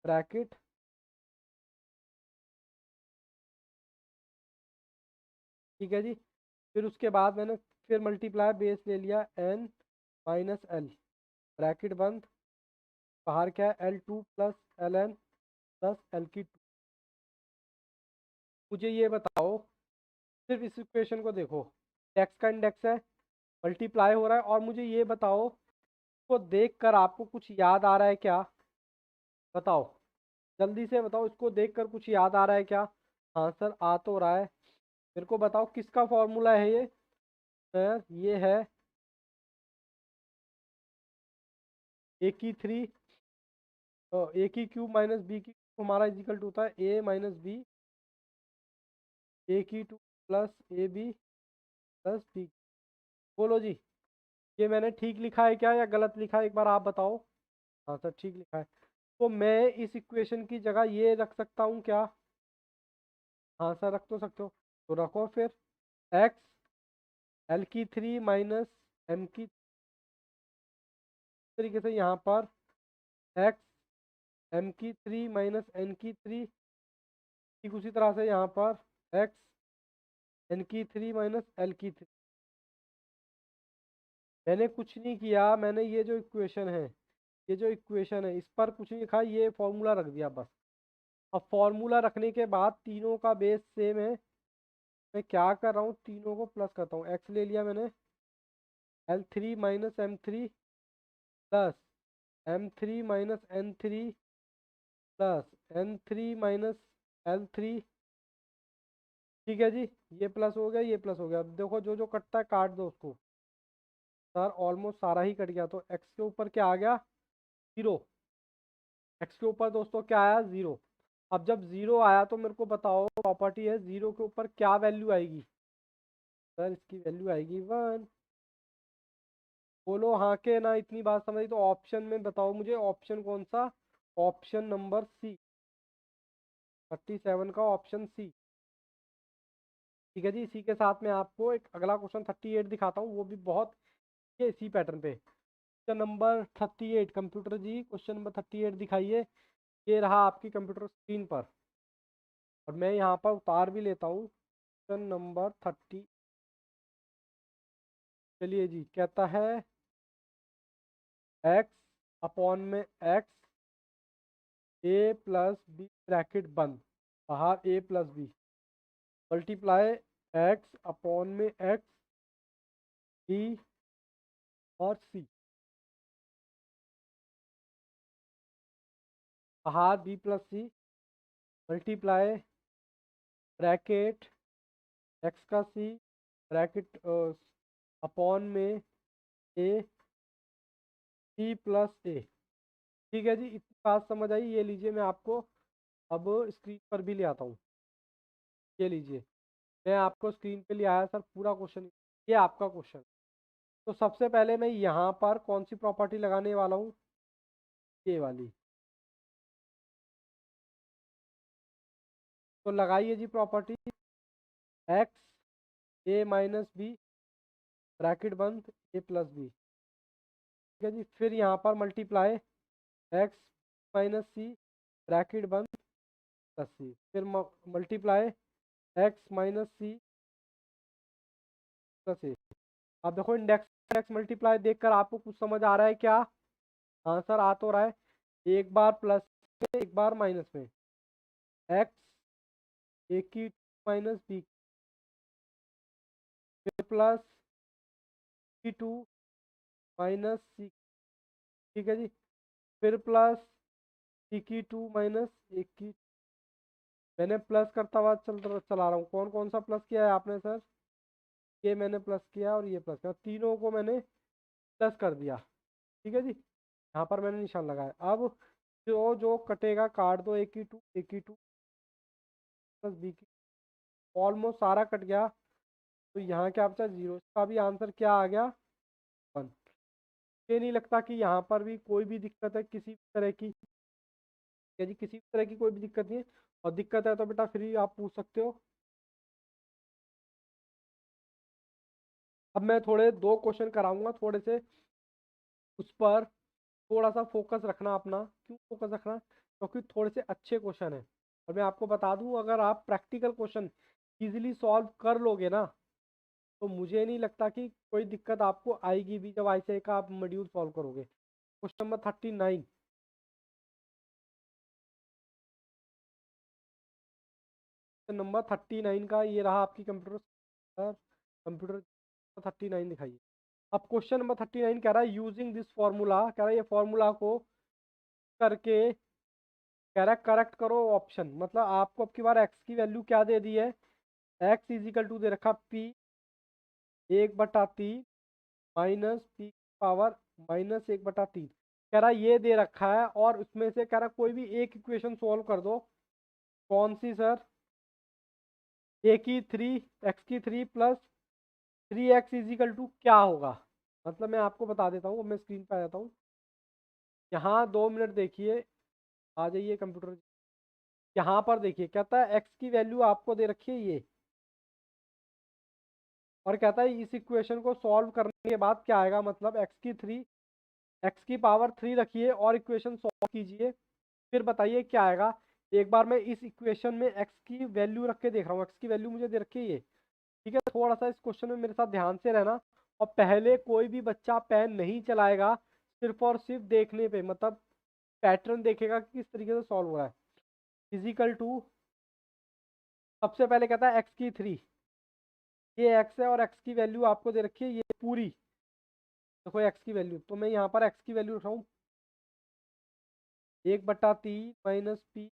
S1: ब्रैकेट, ठीक है जी। फिर उसके बाद मैंने फिर मल्टीप्लाई बेस ले लिया, एन माइनस एल ब्रैकेट बंद, बाहर क्या है L 2 plus L N plus L की 2। मुझे ये बताओ, सिर्फ इस इक्वेशन को देखो, एक्स का इंडेक्स है, मल्टीप्लाई हो रहा है, और मुझे ये बताओ इसको देख कर आपको कुछ याद आ रहा है क्या, बताओ जल्दी से बताओ, इसको देख कर कुछ याद आ रहा है क्या? हाँ सर आ तो रहा है। मेरे को बताओ किसका फॉर्मूला है ये? सर ये है ए की 3, ए की क्यूब माइनस बी की क्यूब हमारा इजिकल टू होता है ए माइनस बी, ए की 2 plus A B plus B. बोलो जी, ये मैंने ठीक लिखा है क्या या गलत लिखा है, एक बार आप बताओ। हाँ सर ठीक लिखा है। तो मैं इस इक्वेशन की जगह ये रख सकता हूँ क्या? हाँ सर रख तो सकते हो, तो रखो फिर एक्स एल की 3 माइनस एम की, तरीके से यहाँ पर एक्स एम की 3 माइनस एन की 3, ठीक उसी तरह से यहाँ पर एक्स एन की 3 माइनस एल की 3। मैंने कुछ नहीं किया, मैंने ये जो इक्वेशन है इस पर कुछ नहीं लिखा, ये फॉर्मूला रख दिया बस। अब फॉर्मूला रखने के बाद तीनों का बेस सेम है, मैं क्या कर रहा हूँ तीनों को प्लस करता हूँ। एक्स ले लिया मैंने, L 3 minus M 3 plus M 3 minus N 3 plus N 3 minus L 3, ठीक है जी। ये प्लस हो गया, ये प्लस हो गया, अब देखो जो जो कटता है काट दो उसको। सर ऑलमोस्ट सारा ही कट गया, तो एक्स के ऊपर क्या आ गया 0, एक्स के ऊपर दोस्तों क्या आया 0। अब जब 0 आया तो मेरे को बताओ प्रॉपर्टी है 0 के ऊपर क्या वैल्यू आएगी? सर इसकी वैल्यू आएगी 1। बोलो हाँ के ना, इतनी बात समझी तो ऑप्शन में बताओ मुझे, ऑप्शन कौन सा? ऑप्शन नंबर सी। 37 का ऑप्शन सी। ठीक है जी, इसी के साथ में आपको एक अगला क्वेश्चन 38 दिखाता हूँ, वो भी बहुत ये इसी पैटर्न पे। क्वेश्चन नंबर 38, कंप्यूटर जी क्वेश्चन नंबर 38 दिखाइए। ये रहा आपकी कंप्यूटर स्क्रीन पर, और मैं यहाँ पर उतार भी लेता हूँ क्वेश्चन नंबर 30। चलिए जी, कहता है x अपॉन में x A plus B bracket बंद, बाहर A plus B, multiply x upon में x बी और सी, बाहर B plus C, multiply bracket x का सी ब्रैकेट अपॉन में ए सी प्लस ए। ठीक है जी, इतनी बात समझ आई। ये लीजिए, मैं आपको अब स्क्रीन पर भी ले आता हूँ। ये लीजिए, मैं आपको स्क्रीन पे ले आया सर पूरा क्वेश्चन। ये आपका क्वेश्चन। तो सबसे पहले मैं यहाँ पर कौन सी प्रॉपर्टी लगाने वाला हूँ, ये वाली। तो लगाइए जी प्रॉपर्टी, एक्स ए माइनस बी ब्रैकेट बंद ए प्लस बी। ठीक है जी, फिर यहाँ पर multiply x minus c bracket बंद प्लस सी, फिर multiply x minus c plus a. अब देखो, इंडेक्स इंडेक्स मल्टीप्लाई देखकर आपको कुछ समझ आ रहा है क्या? आंसर आ तो रहा है, एक बार प्लस में एक बार माइनस में, एक्स ए की माइनस बी प्लस की टू माइनस सी। ठीक है जी, फिर प्लस सी की टू माइनस एक की। मैंने प्लस करता हुआ चला रहा हूँ। कौन कौन सा प्लस किया है आपने सर? ये मैंने प्लस किया और ये प्लस किया, तीनों को मैंने प्लस कर दिया। ठीक है जी, यहाँ पर मैंने निशान लगाया। अब जो जो कटेगा काट दो, ए की टू प्लस बी की, ऑलमोस्ट सारा कट गया। तो यहाँ क्या बचा? जीरो। इसका भी आंसर क्या आ गया? 1। ये नहीं लगता कि यहाँ पर भी कोई भी दिक्कत है किसी भी तरह की? क्या जी, किसी भी तरह की कोई भी दिक्कत नहीं है? और दिक्कत है तो बेटा फिर आप पूछ सकते हो। अब मैं थोड़े दो क्वेश्चन कराऊंगा, थोड़े से उस पर थोड़ा सा फोकस रखना अपना। क्यों फोकस रखना? क्योंकि थोड़े से अच्छे क्वेश्चन हैं। और मैं आपको बता दूं, अगर आप प्रैक्टिकल क्वेश्चन इजीली सॉल्व कर लोगे ना, तो मुझे नहीं लगता कि कोई दिक्कत आपको आएगी भी जब ICI का आप मॉड्यूल सॉल्व करोगे। क्वेश्चन नंबर 39, क्वेश्चन नंबर 39 का ये रहा आपकी कंप्यूटर। कंप्यूटर 39 दिखाइए। अब क्वेश्चन नंबर 39 कह रहा है यूजिंग दिस फॉर्मूला, कह रहा है ये फॉर्मूला को करके, कह रहा है करेक्ट करो ऑप्शन। मतलब आपको अब की बार एक्स की वैल्यू क्या दे दी है? एक्स इजिकल टू दे रखा P 1/3 minus P power minus 1/3। कह रहा है ये दे रखा है, और उसमें से कह रहा है कोई भी एक इक्वेशन सोल्व कर दो। कौन सी सर? ए की 3, एक्स की 3 प्लस 3x इजिकल टू क्या होगा? मतलब मैं आपको बता देता हूँ, मैं स्क्रीन पे आ जाता हूँ। यहाँ 2 मिनट देखिए, आ जाइए कंप्यूटर। यहाँ पर देखिए, कहता है एक्स की वैल्यू आपको दे रखी है ये, और कहता है इस इक्वेशन को सॉल्व करने के बाद क्या आएगा। मतलब एक्स की पावर 3 रखिए और इक्वेशन सॉल्व कीजिए, फिर बताइए क्या आएगा। एक बार मैं इस इक्वेशन में एक्स की वैल्यू रख के देख रहा हूँ। एक्स की वैल्यू मुझे दे रखी है ये। ठीक है, थोड़ा सा इस क्वेश्चन में मेरे साथ ध्यान से रहना। और पहले कोई भी बच्चा पेन नहीं चलाएगा, सिर्फ और सिर्फ देखने पे, मतलब पैटर्न देखेगा कि किस तरीके से सॉल्व हो रहा है। फिजिकल टू, सबसे पहले कहता है एक्स की 3, ये एक्स है और एक्स की वैल्यू आपको दे रखी है ये पूरी। देखो एक्स की वैल्यू, तो मैं यहाँ पर एक्स की वैल्यू रखा हूँ 1/3 माइनस पी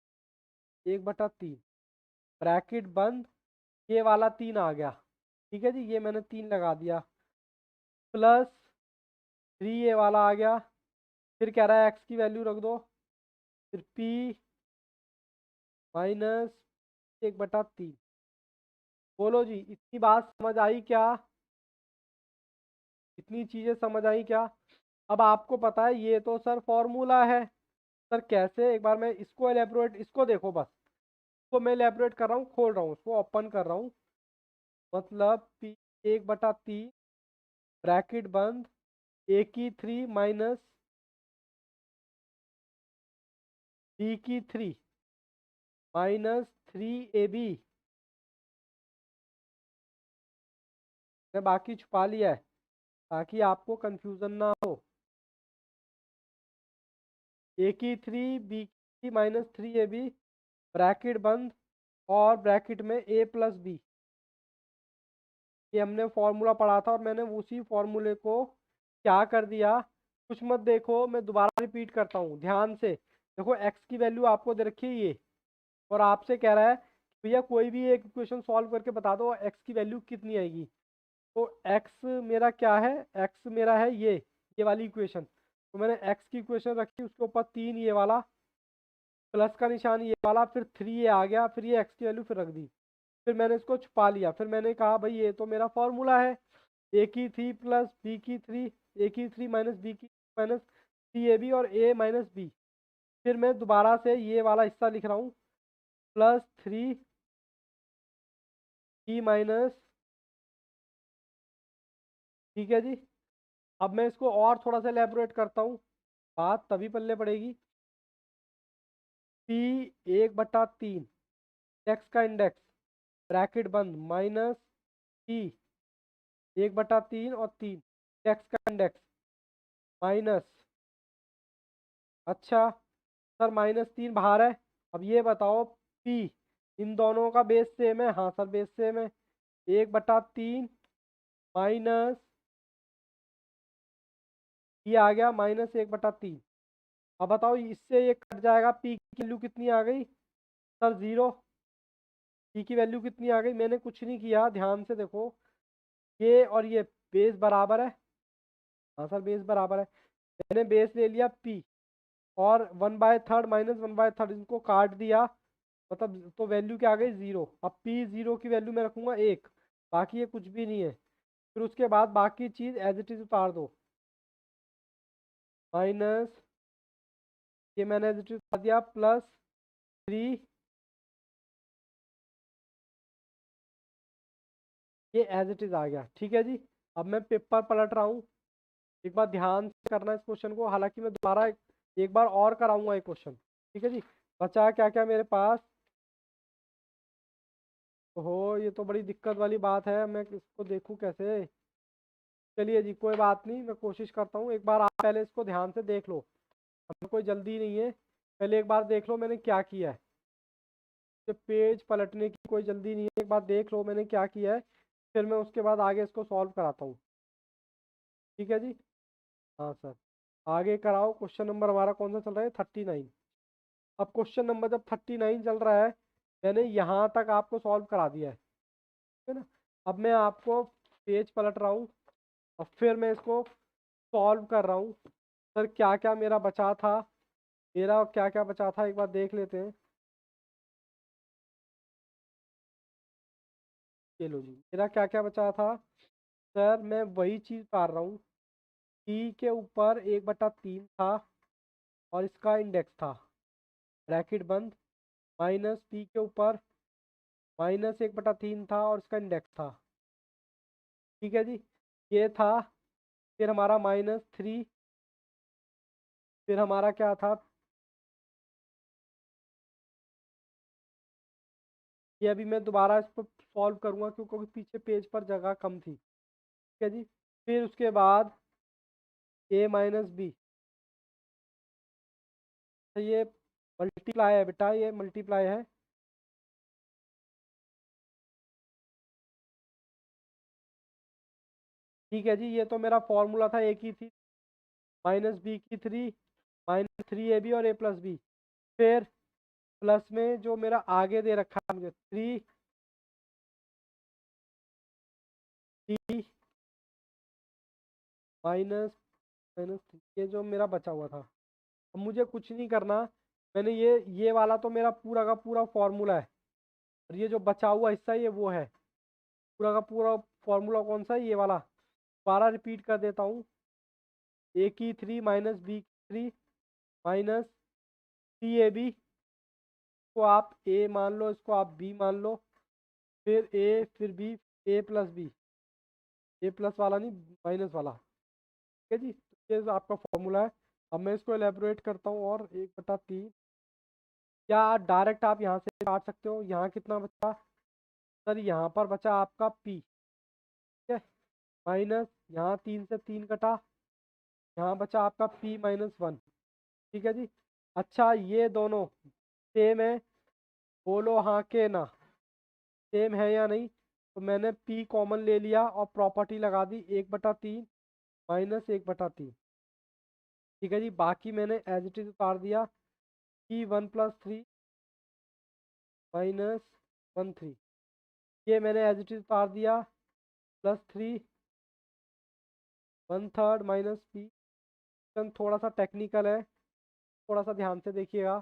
S1: 1/3, ब्रैकेट बंद, ये वाला 3 आ गया। ठीक है जी, ये मैंने 3 लगा दिया, प्लस 3 ये वाला आ गया। फिर कह रहा है एक्स की वैल्यू रख दो, फिर पी माइनस 1/3। बोलो जी, इतनी बात समझ आई क्या? इतनी चीजें समझ आई क्या? अब आपको पता है ये तो सर फॉर्मूला है। सर कैसे? एक बार मैं इसको एलेबोरेट, इसको देखो बस। उसको मैं इलेबोरेट कर रहा हूँ, खोल रहा हूँ, उसको ओपन कर रहा हूँ। मतलब पी 1/3 ब्रैकेट बंद ए की 3 माइनस बी की 3 माइनस 3ab। मैं बाकी छुपा लिया है ताकि आपको कंफ्यूजन ना हो। ए की 3 बी की माइनस 3ab ब्रैकेट बंद और ब्रैकेट में a प्लस बी। ये हमने फॉर्मूला पढ़ा था और मैंने उसी फॉर्मूले को क्या कर दिया, कुछ मत देखो, मैं दोबारा रिपीट करता हूँ ध्यान से। देखो x की वैल्यू आपको दे रखी है ये, और आपसे कह रहा है भैया कोई भी एक इक्वेशन सॉल्व करके बता दो x की वैल्यू कितनी आएगी। तो x मेरा क्या है, x मेरा है ये वाली इक्वेशन। तो मैंने x की इक्वेशन रखी, उसके ऊपर 3 ये वाला प्लस का निशान ये वाला, फिर 3 ये आ गया, फिर ये x की वैल्यू फिर रख दी। फिर मैंने इसको छुपा लिया, फिर मैंने कहा भाई ये तो मेरा फॉर्मूला है, ए की 3 प्लस बी की 3, ए की 3 माइनस बी की माइनस सी ए बी और ए माइनस बी। फिर मैं दोबारा से ये वाला हिस्सा लिख रहा हूँ, +3 ई माइनस। ठीक है जी। अब मैं इसको और थोड़ा सा एलेबोरेट करता हूँ, बात तभी पल्ले पड़ेगी। पी 1/3 एक्स का इंडेक्स ब्रैकेट बंद माइनस पी 1/3 और 3 एक्स का इंडेक्स माइनस। अच्छा सर -3 बाहर है। अब ये बताओ पी इन दोनों का बेस सेम है, हाँ सर बेस सेम है। 1/3 माइनस ये आ गया -1/3। अब बताओ इससे ये कट जाएगा, पी की वैल्यू कितनी आ गई सर, 0। पी की वैल्यू कितनी आ गई, मैंने कुछ नहीं किया, ध्यान से देखो, ये और ये बेस बराबर है, हाँ सर बेस बराबर है। मैंने बेस ले लिया पी और 1/3 माइनस 1/3 इनको काट दिया, मतलब तो वैल्यू क्या आ गई 0। अब पी 0 की वैल्यू मैं रखूंगा 1, बाकी ये कुछ भी नहीं है। फिर उसके बाद बाकी चीज़ एज इट इज उतार दो, माइनस ये मैंने एज इट इज उतार दिया, +3 ये एज इट इज आ गया। ठीक है जी। अब मैं पेपर पलट रहा हूँ, एक बार ध्यान से करना इस क्वेश्चन को, हालांकि मैं दोबारा एक बार और कराऊंगा एक क्वेश्चन। ठीक है जी। बचा क्या क्या मेरे पास, हो ये तो बड़ी दिक्कत वाली बात है, मैं इसको देखूं कैसे। चलिए जी कोई बात नहीं, मैं कोशिश करता हूँ। एक बार आप पहले इसको ध्यान से देख लो, हमें कोई जल्दी नहीं है, पहले एक बार देख लो मैंने क्या किया है। तो पेज पलटने की कोई जल्दी नहीं है, एक बार देख लो मैंने क्या किया है, फिर मैं उसके बाद आगे इसको सॉल्व कराता हूँ। ठीक है जी। हाँ सर आगे कराओ। क्वेश्चन नंबर हमारा कौन सा चल रहा है, 39। अब क्वेश्चन नंबर जब 39 चल रहा है, मैंने यहाँ तक आपको सॉल्व करा दिया है ना। अब मैं आपको पेज पलट रहा हूँ और फिर मैं इसको सॉल्व कर रहा हूँ। सर क्या क्या मेरा बचा था, मेरा क्या क्या बचा था एक बार देख लेते हैं। ये लो जी, मेरा क्या क्या बचा था। सर मैं वही चीज़ उतार रहा हूँ, पी के ऊपर 1/3 था और इसका इंडेक्स था ब्रैकेट बंद, माइनस पी के ऊपर -1/3 था और इसका इंडेक्स था। ठीक है जी। ये था, फिर हमारा -3, फिर हमारा क्या था, ये अभी मैं दोबारा इसको सॉल्व करूँगा क्योंकि पीछे पेज पर जगह कम थी। ठीक है जी। फिर उसके बाद a माइनस बी, तो ये मल्टीप्लाई है बेटा, ये मल्टीप्लाई है। ठीक है जी। ये तो मेरा फॉर्मूला था, ए की थी -b की 3 -3ab और a+b। फिर प्लस में जो मेरा आगे दे रखा है मुझे 3 डी माइनस -3, ये जो मेरा बचा हुआ था। अब मुझे कुछ नहीं करना, मैंने ये वाला तो मेरा पूरा का पूरा फॉर्मूला है, और ये जो बचा हुआ हिस्सा ये वो है। पूरा का पूरा फॉर्मूला कौन सा है, ये वाला। दोबारा रिपीट कर देता हूँ, ए की 3 माइनस बी की 3 माइनस सी ए बी इसको आप ए मान लो, इसको आप बी मान लो, फिर ए, फिर बी, ए प्लस बी, ए प्लस वाला नहीं, माइनस वाला। ठीक है जी, तो ये आपका फॉर्मूला है। अब मैं इसको एलेबोरेट करता हूँ, और 1/3, या डायरेक्ट आप यहाँ से काट सकते हो। यहाँ कितना बचा सर? यहाँ पर बचा आपका पी, ठीक है, माइनस यहाँ 3 से 3 कटा, यहाँ बचा आपका पी -1। ठीक है जी। अच्छा, ये दोनों सेम है? बोलो हाँ के ना, सेम है या नहीं? तो मैंने पी कॉमन ले लिया और प्रॉपर्टी लगा दी 1/3 -1/3। ठीक है जी, बाकी मैंने एज इट इज उतार दिया, पी 1+3 -1/3। ये मैंने एज इट इज उतार दिया, +3 1/3 माइनस पी। थोड़ा सा टेक्निकल है, थोड़ा सा ध्यान से देखिएगा।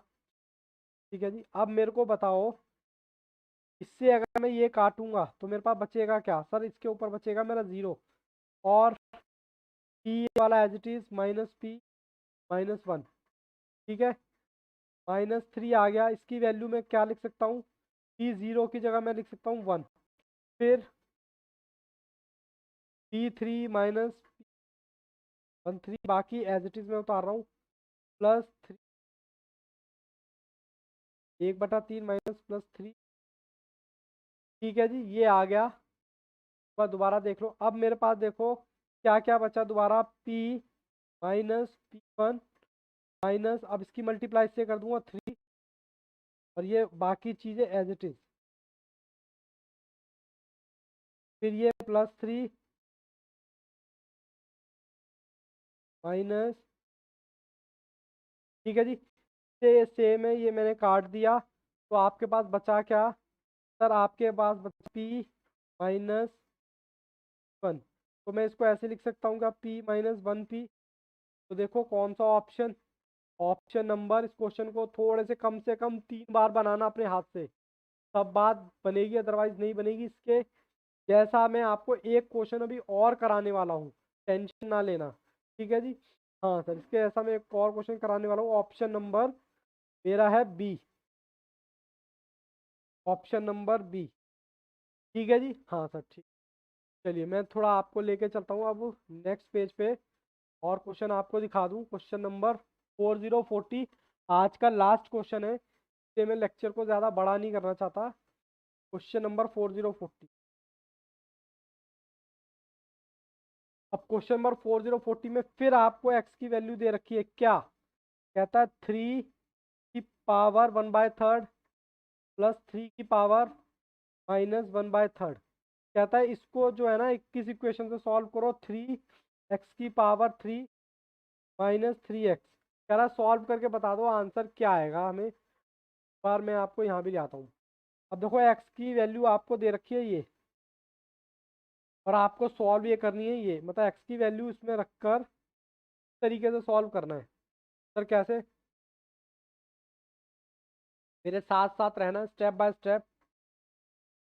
S1: ठीक है जी, अब मेरे को बताओ, इससे अगर मैं ये काटूंगा तो मेरे पास बचेगा क्या सर? इसके ऊपर बचेगा मेरा 0, और पी वाला एज इट इज -p -1। ठीक है, -3 आ गया। इसकी वैल्यू में क्या लिख सकता हूँ? पी 0 की जगह मैं लिख सकता हूँ 1। फिर p3 -1/3, बाकी एज इट इज मैं उतार रहा हूँ, +3 1/3 -+3। ठीक है जी, ये आ गया। बस दोबारा देख लो। अब मेरे पास देखो क्या क्या बचा दोबारा, p -p1 माइनस, अब इसकी मल्टीप्लाई से कर दूंगा 3, और ये बाकी चीज़ें एज इट इज। फिर ये +3 माइनस, ठीक है जी, ये सेम है, ये मैंने काट दिया। तो आपके पास बचा क्या सर? आपके पास बचा p -1। तो मैं इसको ऐसे लिख सकता हूँ क्या, p -1p। तो देखो कौन सा ऑप्शन, ऑप्शन नंबर। इस क्वेश्चन को थोड़े से कम 3 बार बनाना अपने हाथ से, तब बात बनेगी, अदरवाइज नहीं बनेगी। इसके जैसा मैं आपको एक क्वेश्चन अभी और कराने वाला हूँ, टेंशन ना लेना। ठीक है जी। हाँ सर, इसके ऐसा मैं एक और क्वेश्चन कराने वाला हूँ। ऑप्शन नंबर मेरा है बी, ऑप्शन नंबर बी। ठीक है जी। हाँ सर, ठीक। चलिए मैं थोड़ा आपको लेके चलता हूँ अब नेक्स्ट पेज पे, और क्वेश्चन आपको दिखा दूँ। क्वेश्चन नंबर 4040 आज का लास्ट क्वेश्चन है, इसलिए मैं लेक्चर को ज़्यादा बड़ा नहीं करना चाहता। Question number 4040। अब क्वेश्चन नंबर 4040 में फिर आपको एक्स की वैल्यू दे रखी है क्या? कहता है 3 की पावर 1/3 +3 की पावर -1/3। कहता है इसको जो है ना 21 इक्वेशन से सॉल्व करो, 3x की पावर 3 -3x। कह रहा सॉल्व करके बता दो आंसर क्या आएगा हमें। बार मैं आपको यहाँ भी ले आता हूँ। अब देखो x की वैल्यू आपको दे रखी है ये, और आपको सॉल्व ये करनी है, ये मतलब x की वैल्यू इसमें रखकर तरीके से सॉल्व करना है। सर कैसे? मेरे साथ साथ रहना स्टेप बाय स्टेप।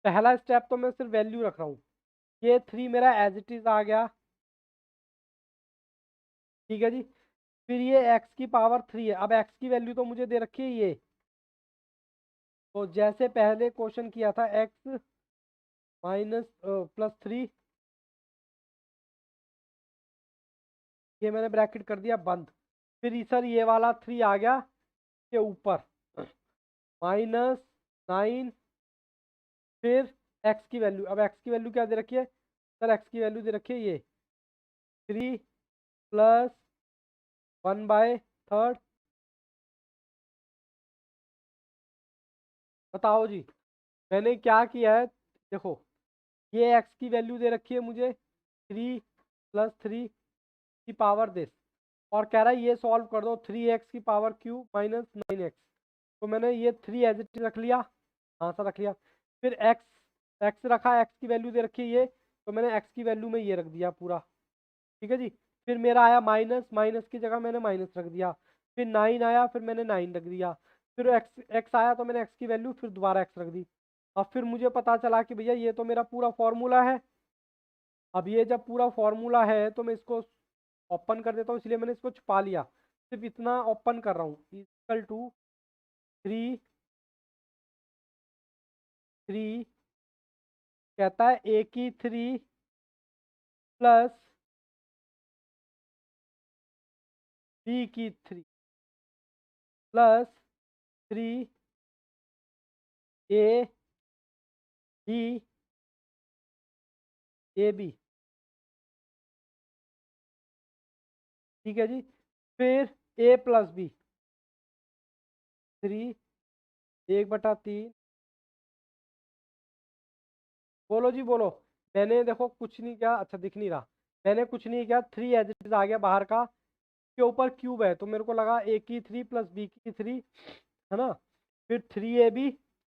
S1: पहला स्टेप तो मैं सिर्फ वैल्यू रख रहा हूँ। ये 3 मेरा एज इट इज आ गया। ठीक है जी। फिर ये x की पावर 3 है। अब x की वैल्यू तो मुझे दे रखी है ये, तो जैसे पहले क्वेश्चन किया था, x +3, ये मैंने ब्रैकेट कर दिया बंद। फिर सर ये वाला 3 आ गया के ऊपर, -9। फिर x की वैल्यू, अब x की वैल्यू क्या दे रखी है सर? x की वैल्यू दे रखी है ये 3 + 1/3। बताओ जी, मैंने क्या किया है? देखो, ये x की वैल्यू दे रखी है मुझे 3 + 3 की पावर दिस, और कह रहा है ये सॉल्व कर दो 3x की पावर क्यूब -9x। तो मैंने ये 3 एज इट रख लिया। हाँ सर, रख लिया। फिर x रखा, x की वैल्यू दे रखी है ये, तो मैंने x की वैल्यू में ये रख दिया पूरा। ठीक है जी। फिर मेरा आया माइनस, माइनस की जगह मैंने माइनस रख दिया। फिर 9 आया, फिर मैंने 9 रख दिया। फिर x आया तो मैंने x की वैल्यू फिर दोबारा x रख दी। अब फिर मुझे पता चला कि भैया ये तो मेरा पूरा फॉर्मूला है। अब ये जब पूरा फॉर्मूला है तो मैं इसको ओपन कर देता हूँ, इसलिए मैंने इसको छुपा लिया। सिर्फ इतना ओपन कर रहा हूँ, इक्वल टू 3 3 कहता है ए की 3 प्लस बी की 3 plus 3 A B A B. ठीक है जी। फिर ए प्लस बी 3 1/3। बोलो जी बोलो। मैंने देखो कुछ नहीं किया, अच्छा दिख नहीं रहा। मैंने कुछ नहीं किया, 3 एज इट इज आ गया बाहर का, के ऊपर क्यूब है तो मेरे को लगा ए की 3 प्लस बी की 3, है ना। फिर 3ab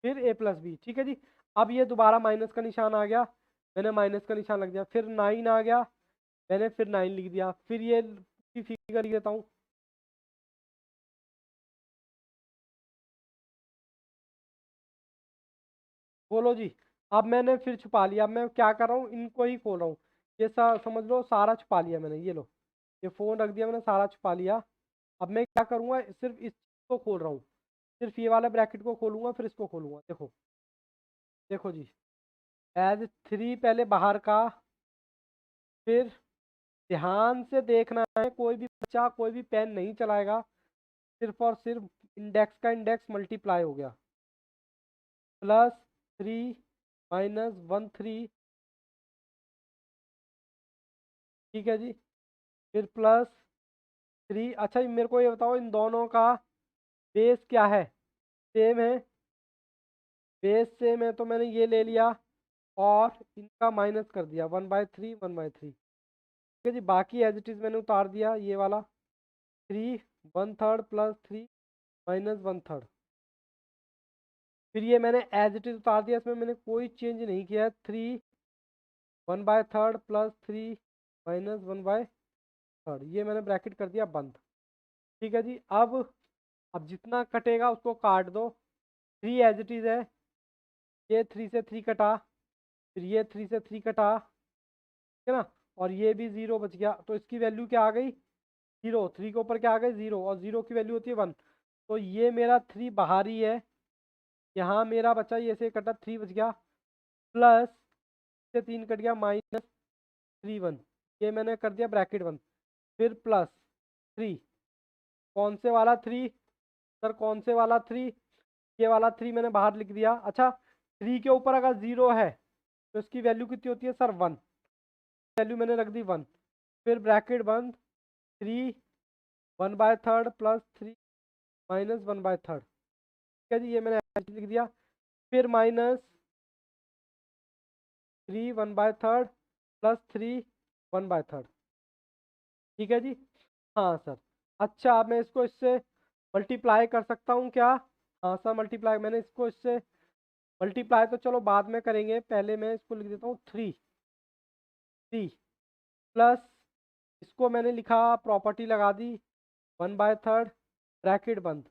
S1: फिर a प्लस बी। ठीक है जी। अब ये दोबारा माइनस का निशान आ गया, मैंने माइनस का निशान लग दिया। फिर 9 आ गया, मैंने फिर 9 लिख दिया। फिर ये फिगर लिख देता हूँ। बोलो जी। अब मैंने फिर छुपा लिया। अब मैं क्या कर रहा हूँ, इनको ही खोल रहा हूँ। ये समझ लो सारा छुपा लिया मैंने। ये लो, ये फोन रख दिया मैंने, सारा छुपा लिया। अब मैं क्या करूँगा, सिर्फ इस को खोल रहा हूँ। सिर्फ ये वाला ब्रैकेट को खोलूंगा, फिर इसको खोलूंगा। देखो देखो जी। एज 3 पहले बाहर का, फिर ध्यान से देखना है, कोई भी बच्चा कोई भी पेन नहीं चलाएगा। सिर्फ और सिर्फ इंडेक्स का इंडेक्स मल्टीप्लाई हो गया। +3 -1 3। ठीक है जी। फिर +3। अच्छा मेरे को ये बताओ, इन दोनों का बेस क्या है, सेम है। बेस सेम है तो मैंने ये ले लिया और इनका माइनस कर दिया, 1/3 1/3। ठीक है जी। बाकी एज इट इज़ मैंने उतार दिया ये वाला। 3 1/3 +3 -1/3। फिर ये मैंने एज इट इज उतार दिया, इसमें मैंने कोई चेंज नहीं किया है। 3 1/3 +3 -1/3, ये मैंने ब्रैकेट कर दिया बंद। ठीक है जी। अब जितना कटेगा उसको काट दो। 3 एज इट इज है, ये 3 से 3 कटा, फिर ये 3 से 3 कटा, ठीक है ना। और ये भी 0 बच गया, तो इसकी वैल्यू क्या आ गई, 0। 3 के ऊपर क्या आ गई, 0, और 0 की वैल्यू होती है 1। तो ये मेरा 3 बाहर ही है। यहाँ मेरा बचा, ये से कटा 3 बच गया, प्लस से 3 कट गया, -3 1। ये मैंने कर दिया ब्रैकेट बंद। फिर +3, कौन से वाला 3 सर, कौन से वाला 3, ये वाला 3 मैंने बाहर लिख दिया। अच्छा 3 के ऊपर अगर 0 है तो इसकी वैल्यू कितनी होती है सर, 1। वैल्यू मैंने रख दी 1। फिर ब्रैकेट बंद, 3 1/3 +3 -1/3। ठीक है जी। ये मैंने ऐसे लिख दिया। फिर -3 1/3 +3 1/3। ठीक है जी। हाँ सर। अच्छा अब मैं इसको इससे मल्टीप्लाई कर सकता हूँ क्या। हाँ सर मल्टीप्लाई, मैंने इसको इससे मल्टीप्लाई तो चलो बाद में करेंगे, पहले मैं इसको लिख देता हूँ 3 प्लस, इसको मैंने लिखा, प्रॉपर्टी लगा दी, 1/3 ब्रैकेट बंद,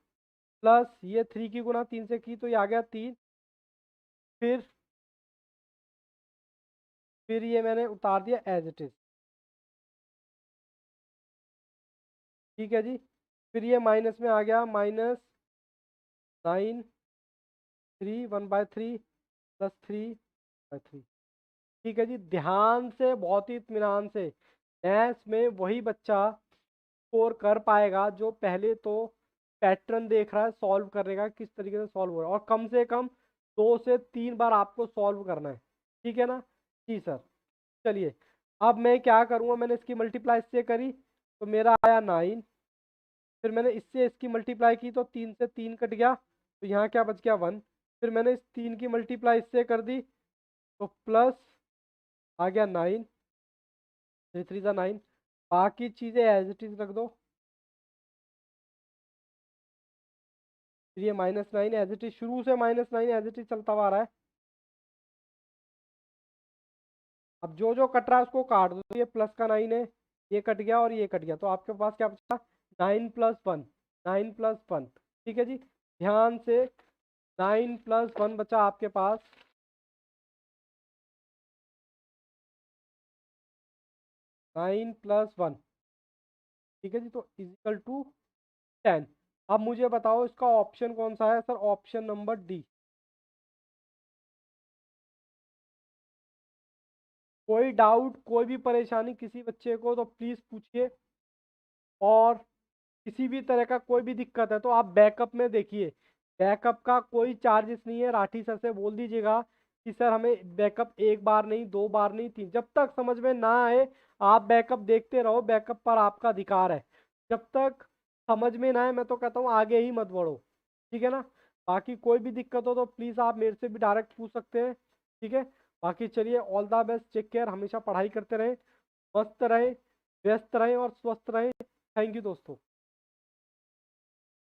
S1: प्लस ये 3 की गुना 3 से की तो ये आ गया 3। फिर ये मैंने उतार दिया एज इट इज। ठीक है जी। फिर ये माइनस में आ गया, -9 3 1/3 +3/3। ठीक है जी। ध्यान से, बहुत ही इत्मीनान से, मैथ्स में वही बच्चा स्कोर कर पाएगा जो पहले तो पैटर्न देख रहा है सॉल्व करने का, किस तरीके से सॉल्व हो रहा है, और कम से कम 2 से 3 बार आपको सॉल्व करना है। ठीक है ना। जी सर। चलिए अब मैं क्या करूँगा, मैंने इसकी मल्टीप्लाई इससे करी तो मेरा आया 9। फिर मैंने इससे इसकी मल्टीप्लाई की तो 3 से 3 कट गया, तो यहाँ क्या बच गया, 1। फिर मैंने इस 3 की मल्टीप्लाई इससे कर दी तो प्लस आ गया 9, 3 3 ज़ा 9। बाकी चीज़ें एज इट इज रख दो। फिर ये -9 एज इट इज, शुरू से -9 एज इट इज चलता हुआ आ रहा है। अब जो जो कट रहा है उसको काट दो। ये प्लस का 9 है, ये कट गया और ये कट गया, तो आपके पास क्या बचा, 9 + 1, 9 + 1। ठीक है जी। ध्यान से, 9 + 1 बचा आपके पास, 9 + 1। ठीक है जी। तो = 10। अब मुझे बताओ इसका ऑप्शन कौन सा है सर, ऑप्शन नंबर डी। कोई डाउट, कोई भी परेशानी किसी बच्चे को तो प्लीज़ पूछिए। और किसी भी तरह का कोई भी दिक्कत है तो आप बैकअप में देखिए, बैकअप का कोई चार्जेस नहीं है। राठी सर से बोल दीजिएगा कि सर हमें बैकअप एक बार नहीं, दो बार नहीं, तीन, जब तक समझ में ना आए आप बैकअप देखते रहो। बैकअप पर आपका अधिकार है। जब तक समझ में ना आए मैं तो कहता हूँ आगे ही मत बढ़ो। ठीक है ना। बाकी कोई भी दिक्कत हो तो प्लीज़ आप मेरे से भी डायरेक्ट पूछ सकते हैं। ठीक है। बाकी चलिए, all the best, take care, हमेशा पढ़ाई करते रहें, मस्त रहें, व्यस्त रहें और स्वस्थ रहें। थैंक यू दोस्तों।